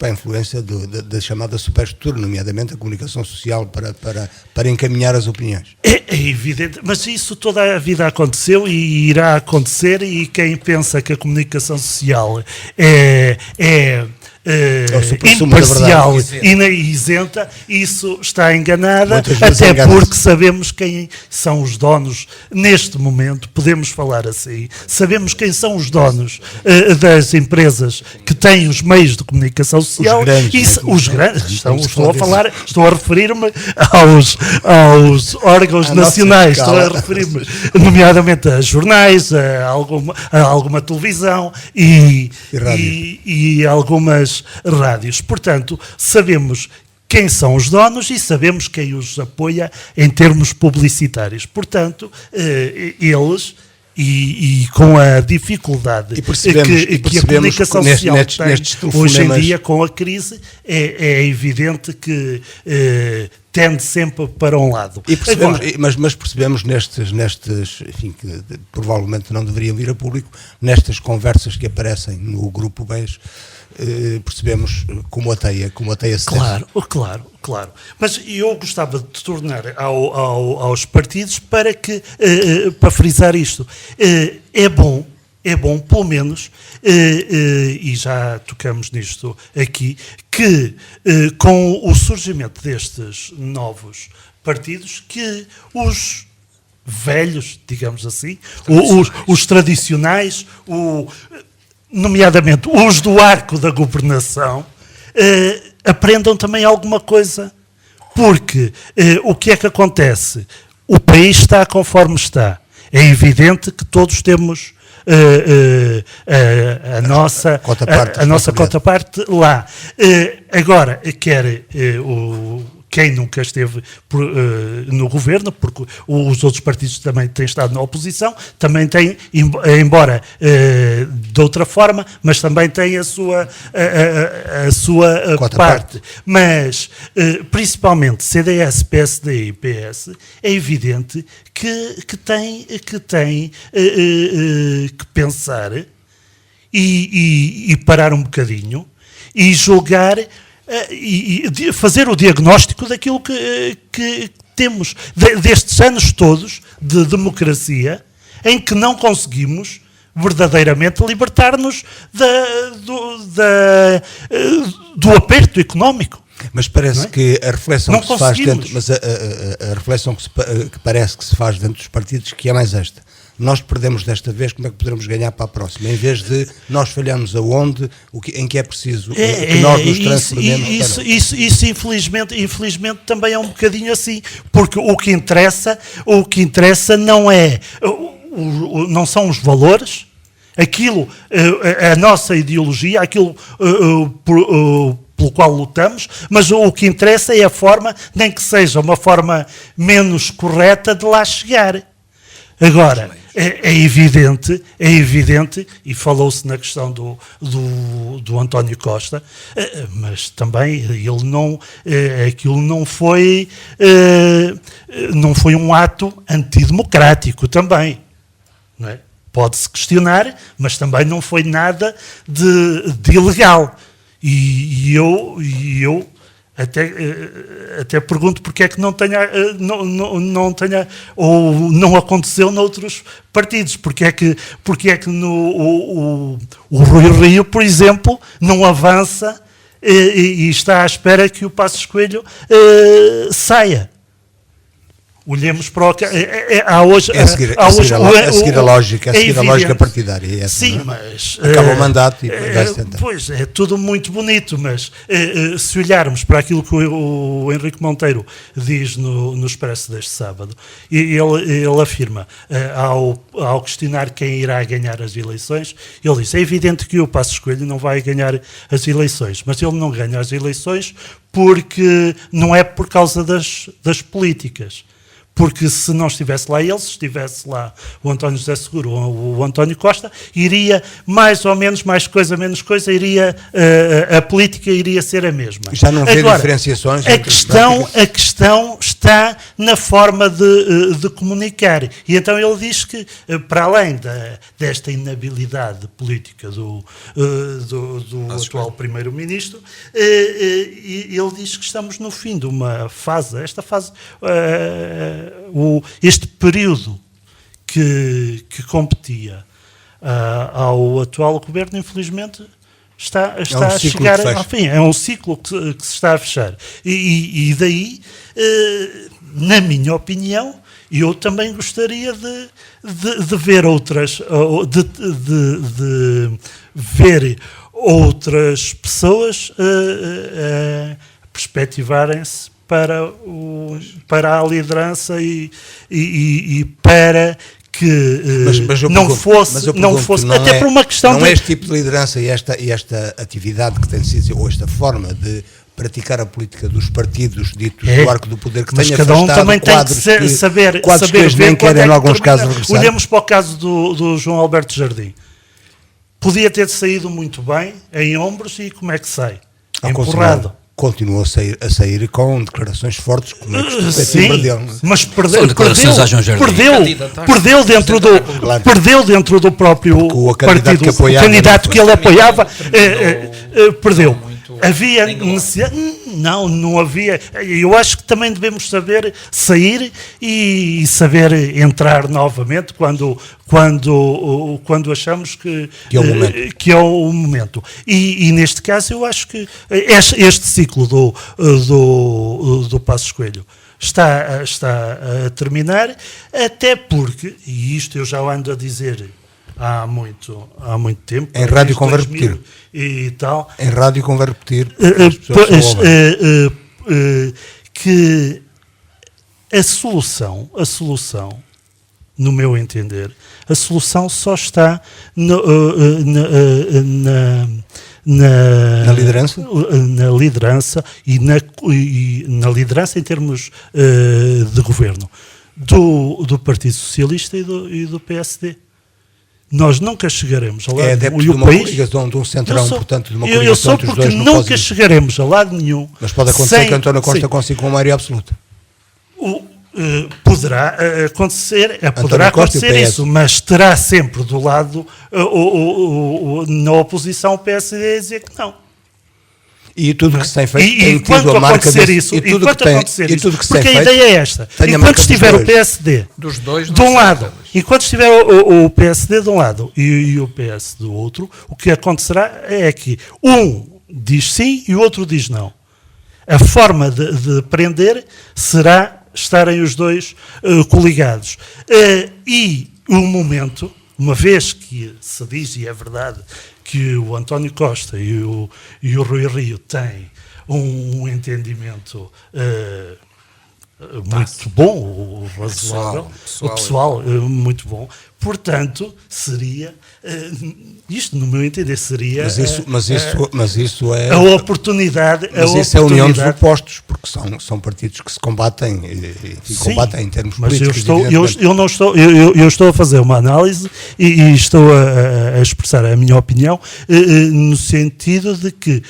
a influência da chamada superestrutura, nomeadamente a comunicação social, para encaminhar as opiniões. É evidente, mas isso toda a vida aconteceu e irá acontecer, e quem pensa que a comunicação social é imparcial e isenta, isso está enganada, até porque sabemos quem são os donos neste momento, podemos falar assim, sabemos quem são os donos das empresas que têm os meios de comunicação social, estou a referir-me aos órgãos nacionais, estou a referir-me nomeadamente a jornais, a alguma televisão e algumas rádios. Portanto, sabemos quem são os donos e sabemos quem os apoia em termos publicitários. Portanto, eles, e com a dificuldade que a comunicação social tem hoje em dia com a crise, é evidente que tende sempre para um lado. Mas percebemos nestes enfim, que provavelmente não deveriam vir a público, nestas conversas que aparecem no grupo BES, percebemos como a teia se Claro. Mas eu gostava de tornar aos partidos para frisar isto. É bom, pelo menos, e já tocamos nisto aqui, que com o surgimento destes novos partidos, que os velhos, digamos assim, os tradicionais, nomeadamente os do arco da governação, aprendam também alguma coisa, porque o que é que acontece? O país está conforme está. É evidente que todos temos a nossa cota-parte lá. Agora, quem nunca esteve no governo, porque os outros partidos também têm estado na oposição, também têm, embora de outra forma, mas também têm a sua parte. Mas, principalmente CDS, PSD e PS, é evidente que tem que pensar e parar um bocadinho e julgar e fazer o diagnóstico daquilo que temos destes anos todos de democracia em que não conseguimos verdadeiramente libertar-nos do aperto económico. Mas parece que a reflexão Não que se faz conseguimos. dentro, mas a reflexão que parece que se faz dentro dos partidos, que é mais esta. Nós perdemos desta vez, como é que poderemos ganhar para a próxima? Em vez de nós falhamos aonde, em que é preciso que nós nos transformemos. Isso infelizmente também é um bocadinho assim, porque o que interessa não são os valores, aquilo, a nossa ideologia, aquilo pelo qual lutamos, mas o que interessa é a forma, nem que seja uma forma menos correta de lá chegar. Agora, é evidente, e falou-se na questão do António Costa, mas também aquilo não foi um ato antidemocrático também, não é? Pode-se questionar, mas também não foi nada de ilegal. E eu até pergunto porque é que não tenha ou não aconteceu noutros partidos, porque é que o Rui Rio, por exemplo, não avança e está à espera que o Passos Coelho saia. Olhemos para o... há hoje... É seguir a lógica partidária. Sim, não é? mas... Acaba o mandato e vai-se tentar. Pois, é tudo muito bonito, mas se olharmos para aquilo que o Henrique Monteiro diz no Expresso deste sábado, ele afirma, ao questionar quem irá ganhar as eleições, ele diz, é evidente que o Passos Coelho não vai ganhar as eleições, mas ele não ganha as eleições porque não é por causa das políticas. Porque se não estivesse lá ele, se estivesse lá o António José Seguro ou o António Costa, iria mais ou menos, mais coisa, menos coisa, a política iria ser a mesma. Já não vê agora, diferenciações? A questão está na forma de comunicar. E então ele diz que, para além desta inabilidade política do atual Primeiro-Ministro, ele diz que estamos no fim de uma fase, este período que competia ao atual governo, infelizmente, está a chegar ao fim. É um ciclo que se está a fechar. E daí, na minha opinião, eu também gostaria de ver ver outras pessoas perspectivarem-se para a liderança e para que não fosse até por uma questão não é este tipo de liderança e esta atividade que tem sido, ou esta forma de praticar a política dos partidos ditos do arco do poder, que tenha cada um também tem que saber ver nem querem, em alguns casos, regressar. Olhemos para o caso do João Alberto Jardim. Podia ter saído muito bem, em ombros, e como é que sai? Empurrado. Continuou a sair com declarações fortes, como é que sim, mas perdeu dentro do próprio partido, o candidato que ele apoiava, perdeu. Havia necessidade? Não havia. Eu acho que também devemos saber sair e saber entrar novamente quando achamos que é o momento. E neste caso eu acho que este ciclo do Passos Coelho está a terminar, até porque, e isto eu já ando a dizer há muito tempo. Em rádio convém repetir. E tal. Em rádio convém repetir. Que a solução, no meu entender, a solução só está na liderança? Na liderança e na liderança em termos de governo do Partido Socialista e do PSD. Nós nunca chegaremos a lado nenhum. É adepto de uma coligação, de um centrão, portanto, de uma coligação. Eu sou porque nunca chegaremos a lado nenhum. Mas pode acontecer que António Costa consiga com uma maioria absoluta. Poderá acontecer, isso, mas terá sempre do lado na oposição o PSD a dizer que não. E tudo que se tem feito tem tido a marca disso. Porque a ideia é esta. Enquanto estiver o PSD de um lado, enquanto estiver o PSD de um lado e o PS do outro, o que acontecerá é que um diz sim e o outro diz não. A forma de prender será estarem os dois coligados. E o momento, uma vez que se diz, e é verdade, que o António Costa e o Rui Rio têm um entendimento muito bom, o razoável, o pessoal muito bom. Portanto, seria, isto no meu entender, seria Mas isso é a oportunidade. Mas isso é a união dos opostos, porque são partidos que se combatem e combatem em termos mas políticos. eu estou a fazer uma análise e estou a expressar a minha opinião no sentido de que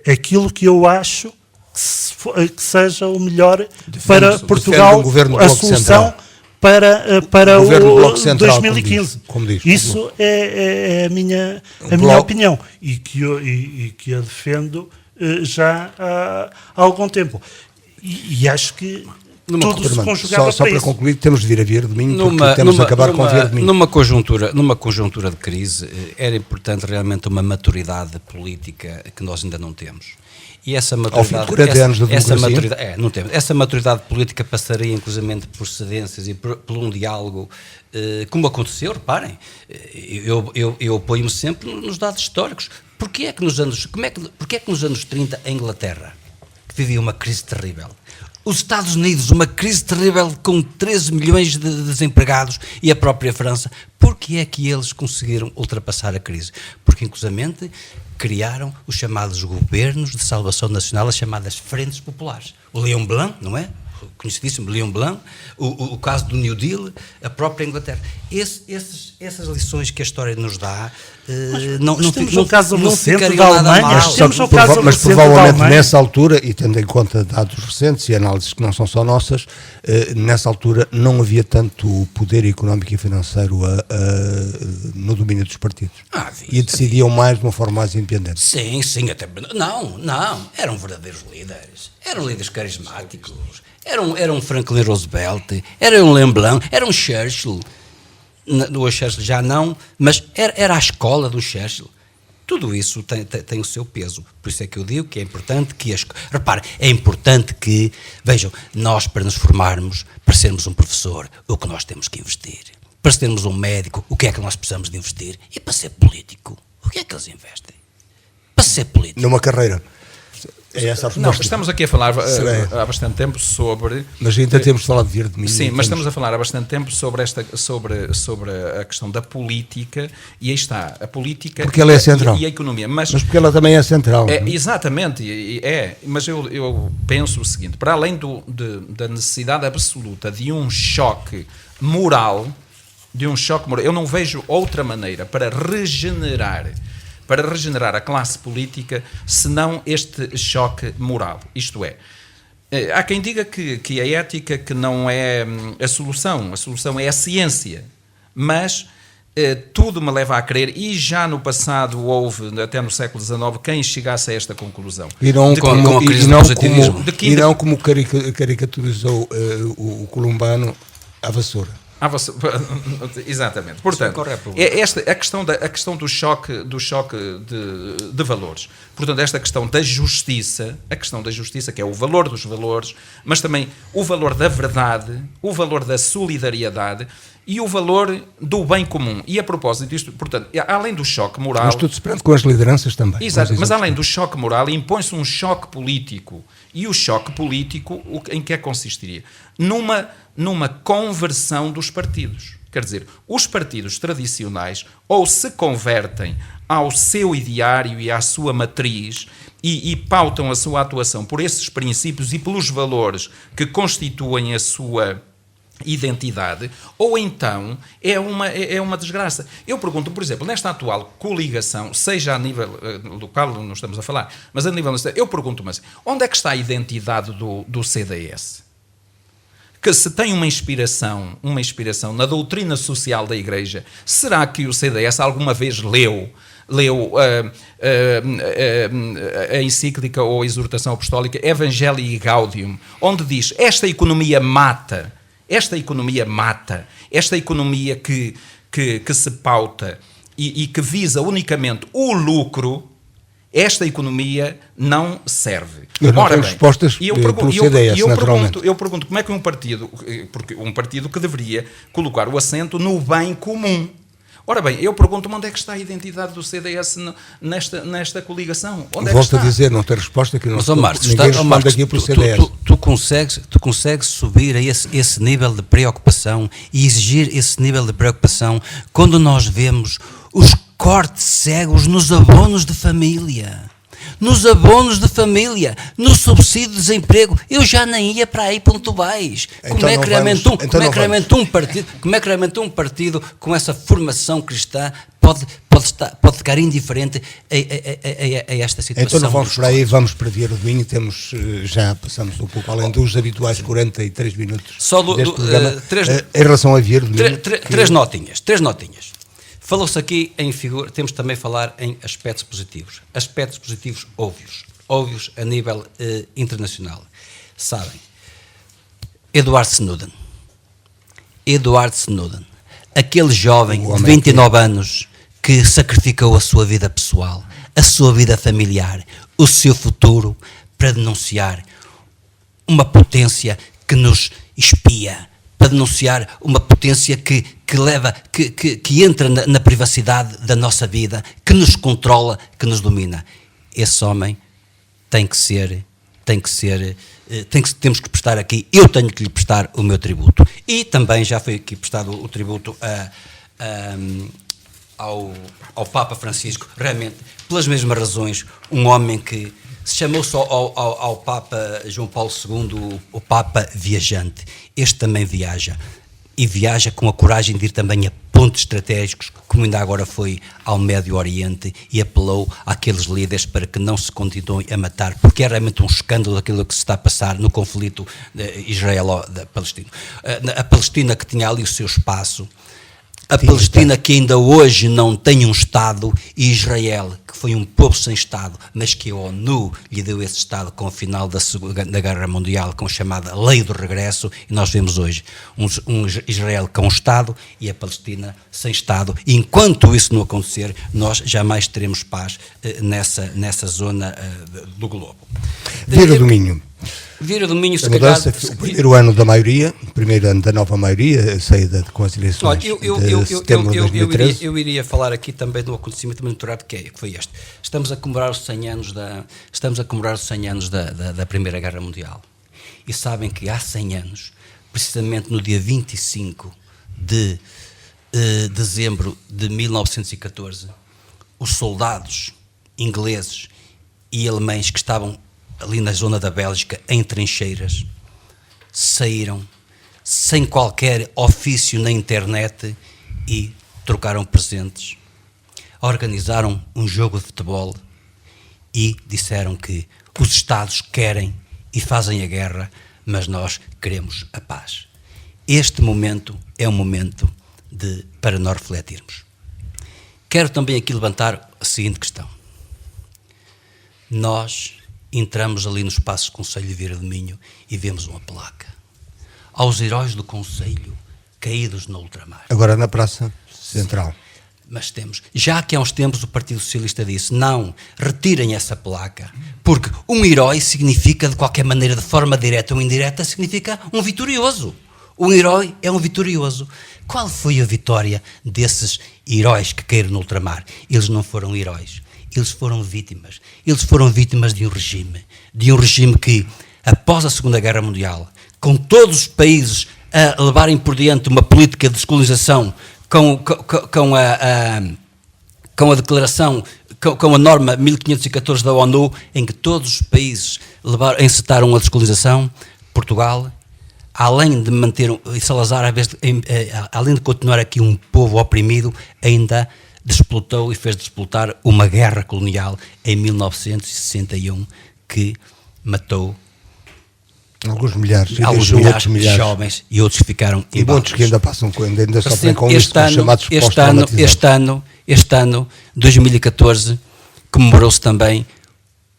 aquilo que eu acho que seja o melhor para Portugal, a solução para o Bloco Central, 2015. como diz. Isso é a minha opinião e que a defendo já há algum tempo. E acho que tudo se conjugava só para isso. concluir, temos de vir a ver domingo, porque temos de acabar com ver domingo. Numa conjuntura de crise, era importante realmente uma maturidade política que nós ainda não temos. E essa maturidade, não temos. Essa maturidade política passaria inclusivamente por cedências e por um diálogo, como aconteceu, reparem, eu apoio-me sempre nos dados históricos. Porquê é que nos anos 30 a Inglaterra, que vivia uma crise terrível, os Estados Unidos, uma crise terrível com 13 milhões de desempregados, e a própria França, porquê é que eles conseguiram ultrapassar a crise? Porque, inclusivamente, criaram os chamados governos de salvação nacional, as chamadas frentes populares. O Léon Blanc, não é? O conhecidíssimo Léon Blanc, o caso do New Deal, a própria Inglaterra. Essas lições que a história nos dá temos o caso recente da Alemanha. Mas provavelmente nessa altura, e tendo em conta dados recentes e análises que não são só nossas, nessa altura não havia tanto poder económico e financeiro no domínio dos partidos. E decidiam mais de uma forma mais independente. Sim, até... Não, eram verdadeiros líderes. Eram líderes carismáticos. Era um Franklin Roosevelt, era um Léon Blanc, era um Churchill. O Churchill já não, mas era a escola do Churchill. Tudo isso tem o seu peso. Por isso é que eu digo que é importante que... Repare, é importante que... Vejam, nós para nos formarmos, para sermos um professor, o que nós temos que investir. Para sermos um médico, o que é que nós precisamos de investir? E para ser político, o que é que eles investem? Para ser político. Numa carreira. É essa a resposta. Não, estamos aqui a falar há bastante tempo sobre... Mas ainda temos de falar de vir domingo. Sim, mas estamos a falar há bastante tempo sobre a questão da política, e aí está, a política porque ela é central. E a economia. Mas porque ela também é central. Exatamente, mas eu penso o seguinte, para além da necessidade absoluta de um choque moral, eu não vejo outra maneira para regenerar a classe política, senão este choque moral. Isto é, há quem diga que a ética que não é a solução é a ciência, mas tudo me leva a crer, e já no passado houve, até no século XIX, quem chegasse a esta conclusão. E não como caricaturizou o Columbano à vassoura. Exatamente. Portanto, a questão do choque de valores. Portanto, esta questão da justiça, que é o valor dos valores, mas também o valor da verdade, o valor da solidariedade e o valor do bem comum. E a propósito disto, portanto, além do choque moral... Mas tudo se prende com as lideranças também. Exato, mas além do choque moral, impõe-se um choque político. E o choque político, em que é que consistiria? Numa conversão dos partidos. Quer dizer, os partidos tradicionais ou se convertem ao seu ideário e à sua matriz e pautam a sua atuação por esses princípios e pelos valores que constituem a sua identidade, ou então é uma desgraça. Eu pergunto, por exemplo, nesta atual coligação, seja a nível local, não estamos a falar, mas a nível nacional, eu pergunto-me assim, onde é que está a identidade do CDS? Que se tem uma inspiração na doutrina social da Igreja, será que o CDS alguma vez leu a encíclica ou a exortação apostólica Evangelii Gaudium, onde diz, esta economia mata, esta economia que se pauta e que visa unicamente o lucro, esta economia não serve. Eu não tenho respostas pelo CDS, naturalmente. Eu pergunto como é que um partido que deveria colocar o acento no bem comum. Ora bem, eu pergunto-me onde é que está a identidade do CDS nesta coligação? Volto a dizer, não tem resposta, que não mas, Marcos, ninguém responde aqui pelo CDS. Tu consegues subir a esse nível de preocupação e exigir esse nível de preocupação quando nós vemos os cortes cegos nos abonos de família. Nos abonos de família, no subsídio de desemprego, eu já nem ia para aí ponto vais. Como é que realmente um partido com essa formação cristã pode ficar indiferente a esta situação? Então não vamos por aí, vamos para Vieira do Minho, já passamos um pouco além dos habituais 43 minutos só deste programa. Em relação a Vieira do Minho... Três notinhas. Falou-se aqui em figura, temos também a falar em aspectos positivos. Aspectos positivos óbvios a nível internacional. Sabem, Edward Snowden, aquele jovem de 29 anos que sacrificou a sua vida pessoal, a sua vida familiar, o seu futuro para denunciar uma potência que nos espia, para denunciar uma potência que entra na privacidade da nossa vida, que nos controla, que nos domina. Esse homem temos que prestar aqui, eu tenho que lhe prestar o meu tributo. E também já foi aqui prestado o tributo ao Papa Francisco, realmente, pelas mesmas razões, um homem que se chamou só ao Papa João Paulo II o Papa viajante. Este também viaja, e viaja com a coragem de ir também a pontos estratégicos, como ainda agora foi ao Médio Oriente, e apelou àqueles líderes para que não se continuem a matar, porque é realmente um escândalo aquilo que se está a passar no conflito Israel-Palestina. A Palestina, que tinha ali o seu espaço, a Palestina, que ainda hoje não tem um Estado, e Israel, que foi um povo sem Estado, mas que a ONU lhe deu esse Estado com o final da Guerra Mundial, com a chamada Lei do Regresso, e nós vemos hoje um Israel com um Estado e a Palestina sem Estado, e enquanto isso não acontecer, nós jamais teremos paz nessa zona do globo. Vieira do Minho. Vieira do Minho, a mudança, o primeiro ano da maioria, o primeiro ano da nova maioria, saída com as eleições de setembro de 2013. Eu iria falar aqui também do acontecimento monitorado que foi este. Estamos a comemorar os 100 anos da Primeira Guerra Mundial. E sabem que há 100 anos, precisamente no dia 25 de dezembro de 1914, os soldados ingleses e alemães que estavam ali na zona da Bélgica, em trincheiras, saíram sem qualquer ofício na internet e trocaram presentes, organizaram um jogo de futebol e disseram que os Estados querem e fazem a guerra, mas nós queremos a paz. Este momento é um momento para nós refletirmos. Quero também aqui levantar a seguinte questão. Nós entramos ali no espaço do Conselho de Vieira do Minho e vemos uma placa. Aos heróis do Conselho caídos no ultramar. Agora na Praça Central. Sim. Mas já que há uns tempos o Partido Socialista disse, não, retirem essa placa, porque um herói significa, de qualquer maneira, de forma direta ou indireta, significa um vitorioso. Um herói é um vitorioso. Qual foi a vitória desses heróis que caíram no ultramar? Eles não foram heróis. Eles foram vítimas. Eles foram vítimas de um regime que, após a Segunda Guerra Mundial, com todos os países a levarem por diante uma política de descolonização, com a declaração, com a norma 1514 da ONU, em que todos os países encetaram a descolonização, Portugal, além de manter, e Salazar, além de continuar aqui um povo oprimido, ainda desplotou e fez desplotar uma guerra colonial em 1961 que matou alguns milhares de jovens e outros ficaram e muitos que ainda passam ainda sofrem com isso, chamados pós-traumatizados. Este ano, 2014, comemorou-se também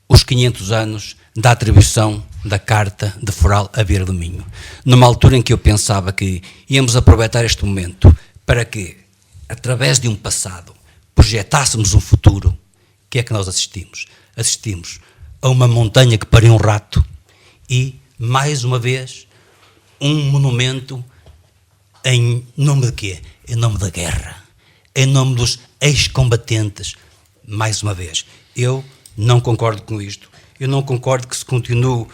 os 500 anos da atribuição da Carta de Foral a Vieira do Minho, numa altura em que eu pensava que íamos aproveitar este momento para que, através de um passado, projetássemos um futuro. Que é que nós assistimos? assistimos a uma montanha que pariu um rato e, mais uma vez, um monumento em nome de quê? Em nome da guerra, em nome dos ex-combatentes. Mais uma vez, eu não concordo com isto. Eu não concordo que se continue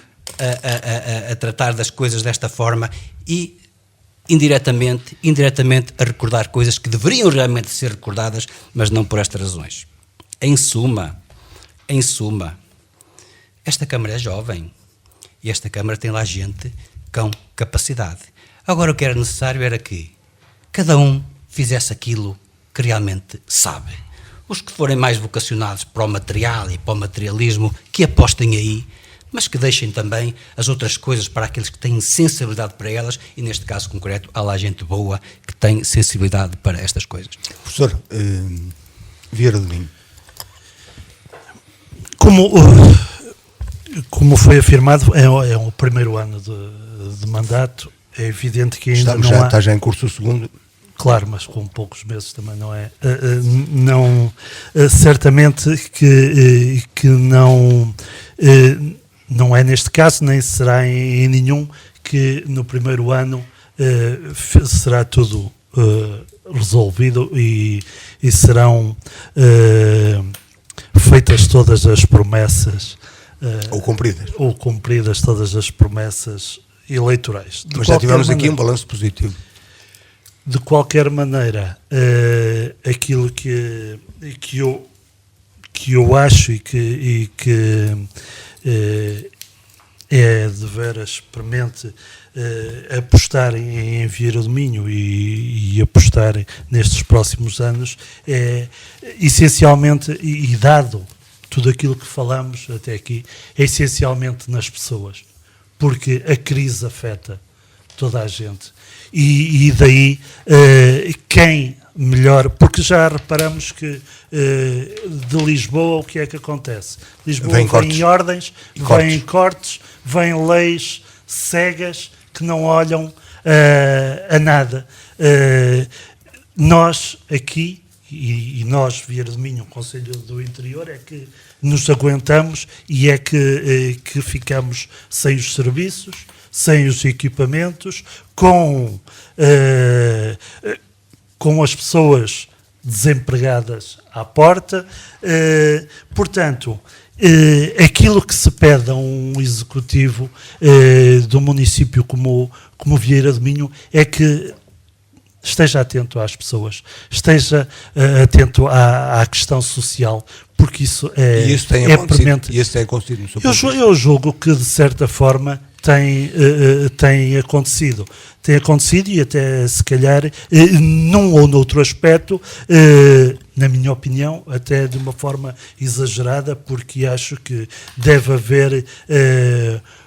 a tratar das coisas desta forma e indiretamente a recordar coisas que deveriam realmente ser recordadas, mas não por estas razões. Em suma, esta Câmara é jovem e esta Câmara tem lá gente com capacidade. Agora o que era necessário era que cada um fizesse aquilo que realmente sabe. Os que forem mais vocacionados para o material e para o materialismo, que apostem aí, mas que deixem também as outras coisas para aqueles que têm sensibilidade para elas, e neste caso concreto, há lá gente boa que tem sensibilidade para estas coisas. Professor Vieira do Minho. Como foi afirmado, é o primeiro ano de mandato. É evidente que ainda Está já em curso o segundo. Claro, mas com poucos meses também não é. Certamente que não é neste caso, nem será em nenhum, que no primeiro ano será tudo resolvido e serão feitas todas as promessas. Ou cumpridas todas as promessas eleitorais. Mas já tivemos aqui um balanço positivo. De qualquer maneira, aquilo que eu acho e que é de veras premente apostar em Vieira do Minho e apostar nestes próximos anos é essencialmente, e dado tudo aquilo que falamos até aqui, é essencialmente nas pessoas, porque a crise afeta toda a gente. E daí quem melhor, porque já reparamos que de Lisboa o que é que acontece? Lisboa vem em ordens, vem em cortes, vem leis cegas que não olham a nada. Nós aqui, e nós, Vieira do Minho, Conselho do Interior, é que nos aguentamos e é que ficamos sem os serviços, sem os equipamentos, com as pessoas desempregadas à porta. Portanto, aquilo que se pede a um executivo do município como Vieira do Minho é que esteja atento às pessoas, esteja atento à questão social, porque isso é premente. E isso tem acontecido no seu ponto de vista? Eu julgo que, de certa forma, tem acontecido. Tem acontecido e até, se calhar, num ou noutro aspecto, na minha opinião, até de uma forma exagerada, porque acho que deve haver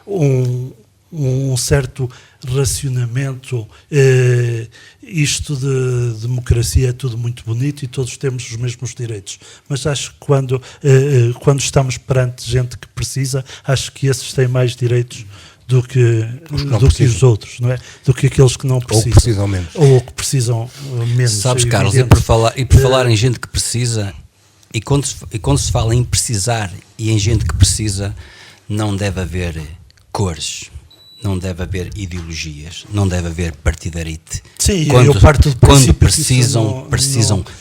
um certo racionamento. Isto de democracia é tudo muito bonito e todos temos os mesmos direitos, mas acho que quando estamos perante gente que precisa, acho que esses têm mais direitos do que os outros, não é? Do que aqueles que não precisam. Ou que precisam menos. Ou que precisam menos. Sabes, Carlos, e por falar em gente que precisa, e quando se fala em precisar e em gente que precisa, não deve haver cores, não deve haver ideologias, não deve haver partidarite. Sim, eu parto do princípio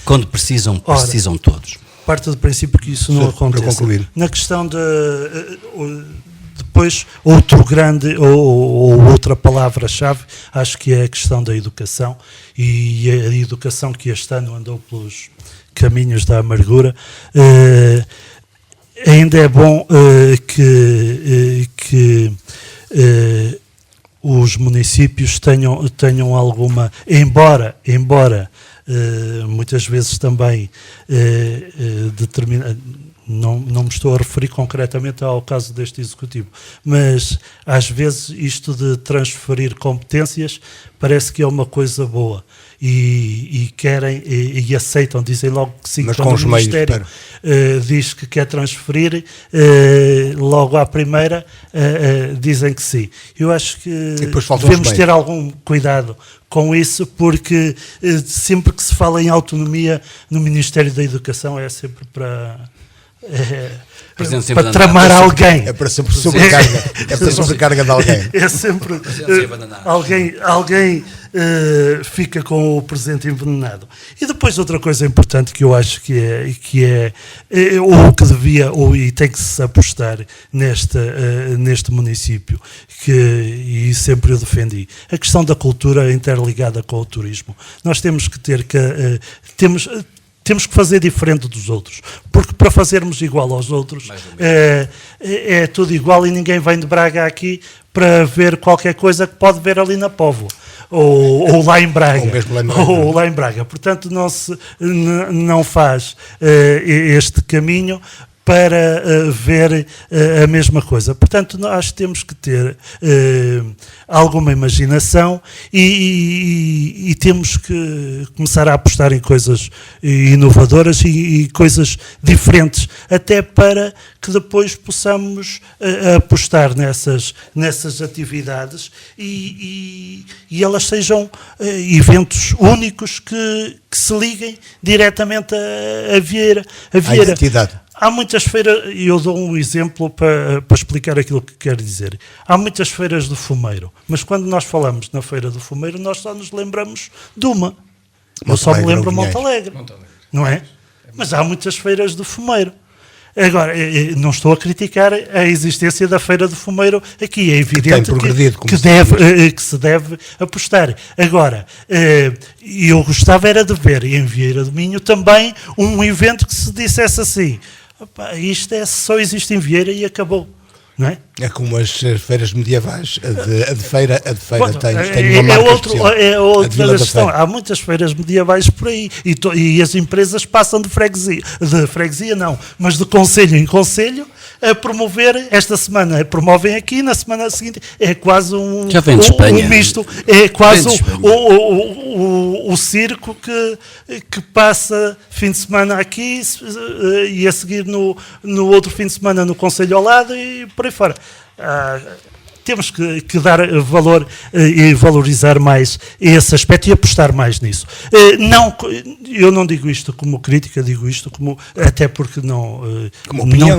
quando precisam todos. Parto do princípio que isso não acontece. Para concluir. Na questão depois, outro grande, ou outra palavra-chave, acho que é a questão da educação, e a educação que este ano andou pelos caminhos da amargura. Ainda é bom que os municípios tenham alguma, embora muitas vezes também não me estou a referir concretamente ao caso deste executivo, mas às vezes isto de transferir competências parece que é uma coisa boa e querem e aceitam, dizem logo que sim. Mas quando com os o Ministério diz que quer transferir, logo à primeira dizem que sim. Eu acho que devemos ter algum cuidado com isso, porque sempre que se fala em autonomia no Ministério da Educação é sempre para para tramar alguém. É para sempre sobrecarga. É para sobrecarga de alguém. É sempre alguém fica com o presente envenenado. E depois outra coisa importante que eu acho que é ou que devia e tem que se apostar neste município, e sempre eu defendi, a questão da cultura interligada com o turismo. Nós temos que temos que fazer diferente dos outros, porque para fazermos igual aos outros é tudo igual e ninguém vem de Braga aqui para ver qualquer coisa que pode ver ali na Póvoa ou lá em Braga, ou lá em Braga. Portanto, não faz este caminho para ver a mesma coisa. Portanto, nós temos que ter alguma imaginação e temos que começar a apostar em coisas inovadoras e coisas diferentes, até para que depois possamos apostar nessas atividades e elas sejam eventos únicos que se liguem diretamente a Vieira. A identidade. Há muitas feiras, e eu dou um exemplo para explicar aquilo que quero dizer. Há muitas feiras do fumeiro, mas quando nós falamos na feira do fumeiro, nós só nos lembramos de uma. Eu só me lembro de Montalegre, não é? Mas há muitas feiras do fumeiro. Agora, não estou a criticar a existência da Feira do Fumeiro aqui, é evidente que se deve apostar. Agora, eu gostava era de ver em Vieira do Minho também um evento que se dissesse assim, isto só existe em Vieira e acabou. Não é? É como as feiras medievais, a de feira tem uma marca especial. É outra questão. Há muitas feiras medievais por aí e as empresas passam de freguesia não, mas de concelho em concelho a promover. Esta semana promovem aqui, na semana seguinte é quase um misto, é quase o circo que passa fim de semana aqui e a seguir no outro fim de semana no concelho ao lado e por aí fora. Temos que dar valor e valorizar mais esse aspecto e apostar mais nisso. Eu não digo isto como crítica, digo isto até porque não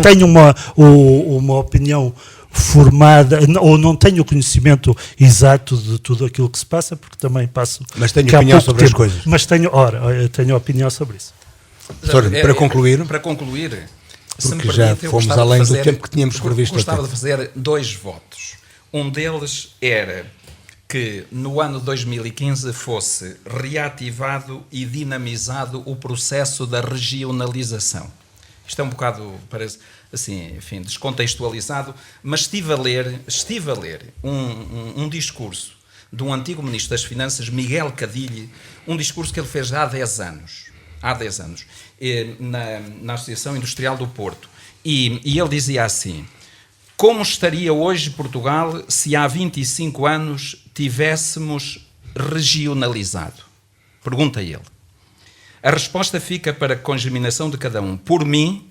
tenho uma opinião formada, ou não tenho o conhecimento exato de tudo aquilo que se passa, porque também passo... Mas tenho opinião sobre as coisas. Mas tenho opinião sobre isso. Para concluir... Porque já fomos além do tempo que tínhamos previsto. Gostava de fazer 2 votos. Um deles era que no ano 2015 fosse reativado e dinamizado o processo da regionalização. Isto é um bocado, parece assim, enfim, descontextualizado, mas estive a ler um discurso de um antigo Ministro das Finanças, Miguel Cadilho, um discurso que ele fez há 10 anos, na Associação Industrial do Porto. E ele dizia assim: como estaria hoje Portugal se há 25 anos tivéssemos regionalizado? Pergunta ele. A resposta fica para a congeminação de cada um. Por mim,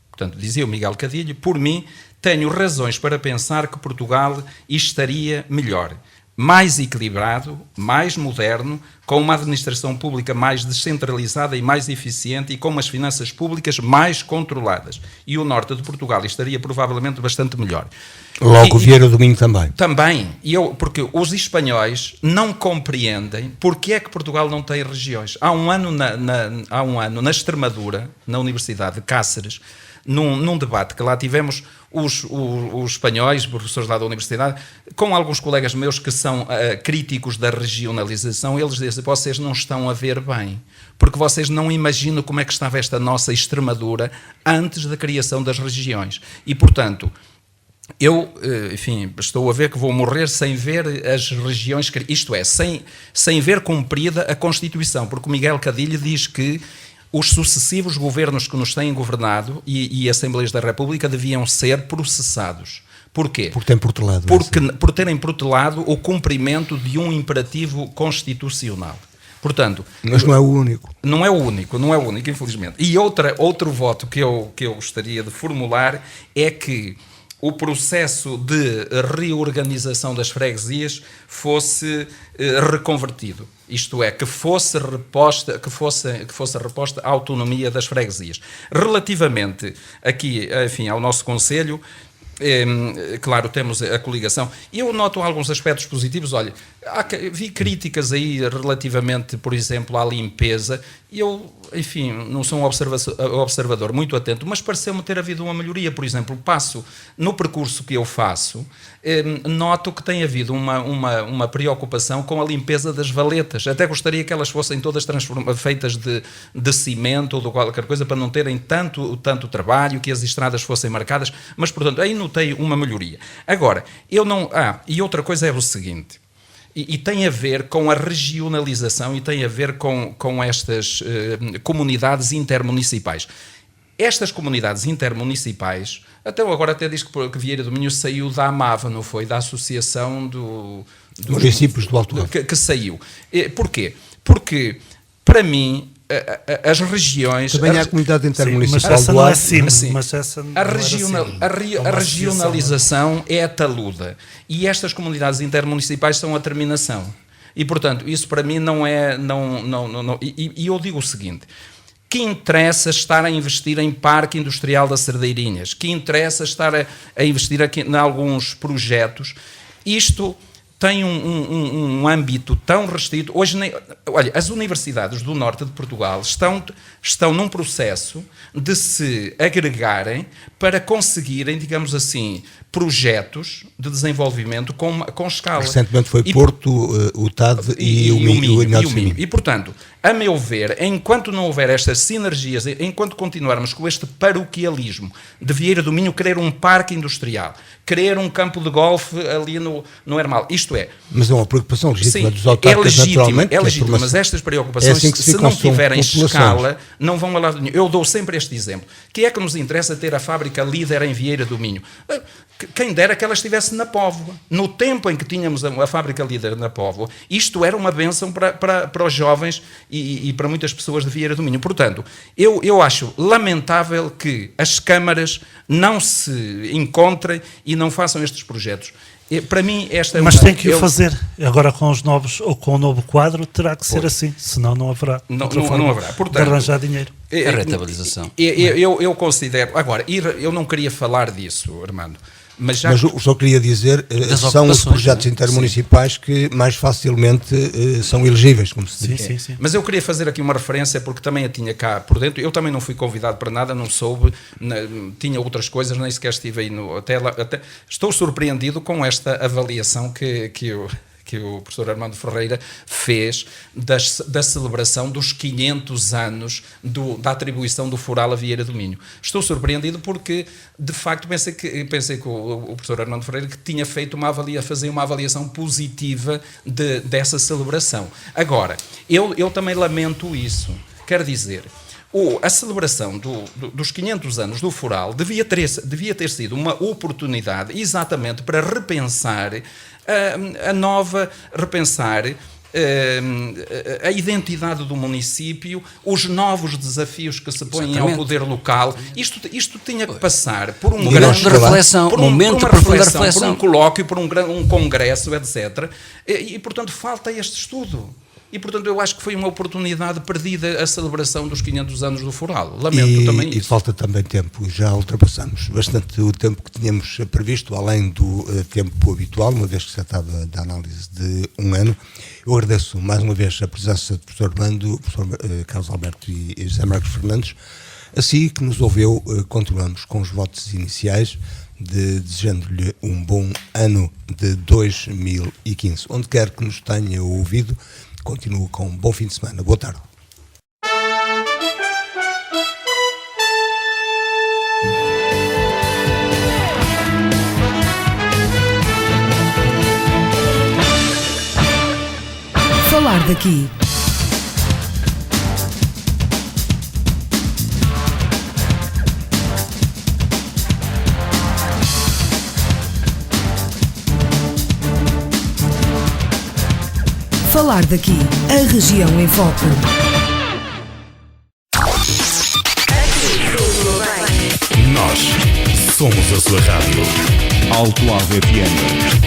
portanto, dizia o Miguel Cadilho, por mim, tenho razões para pensar que Portugal estaria melhor, mais equilibrado, mais moderno, com uma administração pública mais descentralizada e mais eficiente e com umas finanças públicas mais controladas. E o norte de Portugal estaria provavelmente bastante melhor. Logo Vieira do Minho também. Também, porque os espanhóis não compreendem porque é que Portugal não tem regiões. Há um ano na Extremadura, na Universidade de Cáceres, num debate que lá tivemos, os espanhóis, professores lá da universidade, com alguns colegas meus que são críticos da regionalização, eles dizem: vocês não estão a ver bem, porque vocês não imaginam como é que estava esta nossa Extremadura antes da criação das regiões. E, portanto, eu, enfim, estou a ver que vou morrer sem ver as regiões, isto é, sem ver cumprida a Constituição, porque o Miguel Cadilho diz que os sucessivos governos que nos têm governado e Assembleias da República deviam ser processados. Porquê? Por terem protelado o cumprimento de um imperativo constitucional. Portanto, mas não é o único. Não é o único, infelizmente. E outro voto que eu gostaria de formular é que o processo de reorganização das freguesias fosse reconvertido. Isto é, que fosse reposta a autonomia das freguesias. Relativamente aqui, enfim, ao nosso Conselho, claro, temos a coligação. Eu noto alguns aspectos positivos. Olha, vi críticas aí relativamente, por exemplo, à limpeza. Eu, enfim, não sou um observador muito atento, mas pareceu-me ter havido uma melhoria. Por exemplo, no percurso que eu faço, noto que tem havido uma preocupação com a limpeza das valetas. Até gostaria que elas fossem todas feitas de cimento ou de qualquer coisa, para não terem tanto trabalho, que as estradas fossem marcadas, mas, portanto, aí notei uma melhoria. Agora, e outra coisa é o seguinte, e tem a ver com a regionalização e tem a ver com estas comunidades intermunicipais. Estas comunidades intermunicipais, até diz que Vieira do Minho saiu da AMAVA, não foi? Da Associação dos Municípios do Alto Douro. Que saiu. Porquê? Porque, para mim, as regiões... Também há a comunidade intermunicipal. Mas essa não é assim. A regionalização é a taluda. E estas comunidades intermunicipais são a terminação. E, portanto, isso para mim não é... E eu digo o seguinte... Que interessa estar a investir em Parque Industrial das Cerdeirinhas? Que interessa estar a investir aqui em alguns projetos? Isto tem um âmbito tão restrito. Hoje, olha, as universidades do norte de Portugal estão num processo de se agregarem para conseguirem, digamos assim, projetos de desenvolvimento com escala. Recentemente foi Porto, o TAD e o Minho. E, portanto, a meu ver, enquanto não houver estas sinergias, enquanto continuarmos com este paroquialismo de Vieira do Minho, querer um parque industrial, querer um campo de golfe ali no Hermal, isto é... Mas é uma preocupação legítima dos autarcas, naturalmente. É legítimo, mas estas preocupações, se não tiverem escala, não vão a lado nenhum. Eu dou sempre este exemplo. Que é que nos interessa ter a fábrica líder em Vieira do Minho? Quem dera que ela estivesse na Póvoa. No tempo em que tínhamos a fábrica líder na Póvoa, isto era uma bênção para os jovens e para muitas pessoas de Vieira do Minho. Portanto, eu acho lamentável que as câmaras não se encontrem e não façam estes projetos. Para mim, mas tem que o fazer. Agora com os novos, ou com o novo quadro, terá que ser assim. Senão não haverá. Não haverá. Portanto, de arranjar dinheiro. A rentabilização. Eu considero... Agora, eu não queria falar disso, Armando. Mas eu só queria dizer, são os projetos intermunicipais que mais facilmente são elegíveis, como se diz. Sim. Mas eu queria fazer aqui uma referência, porque também a tinha cá por dentro. Eu também não fui convidado para nada, não soube, tinha outras coisas, nem sequer estive aí. Até estou surpreendido com esta avaliação que o professor Armando Ferreira fez da celebração dos 500 anos da atribuição do Foral a Vieira do Minho. Estou surpreendido porque, de facto, pensei que o professor Armando Ferreira que tinha feito fazer uma avaliação positiva dessa celebração. Agora, eu também lamento isso. Quer dizer, a celebração dos 500 anos do Foral devia ter sido uma oportunidade exatamente para repensar a identidade do município, os novos desafios que se põem ao poder local. Isto tinha que passar por um grande reflexão, por um colóquio, por um congresso, etc. E, portanto, falta este estudo. E, portanto, eu acho que foi uma oportunidade perdida a celebração dos 500 anos do Foral. Lamento também isso. E falta também tempo. Já ultrapassamos bastante o tempo que tínhamos previsto, além do tempo habitual, uma vez que se tratava da análise de um ano. Eu agradeço mais uma vez a presença do professor Armando, professor Carlos Alberto e José Marcos Fernandes. Assim que nos ouviu, continuamos com os votos iniciais, desejando-lhe um bom ano de 2015. Onde quer que nos tenha ouvido, continuo com um bom fim de semana. Boa tarde. Falar daqui. Falar daqui, a região em foco. Nós Somos a sua rádio. Alto Alve FM.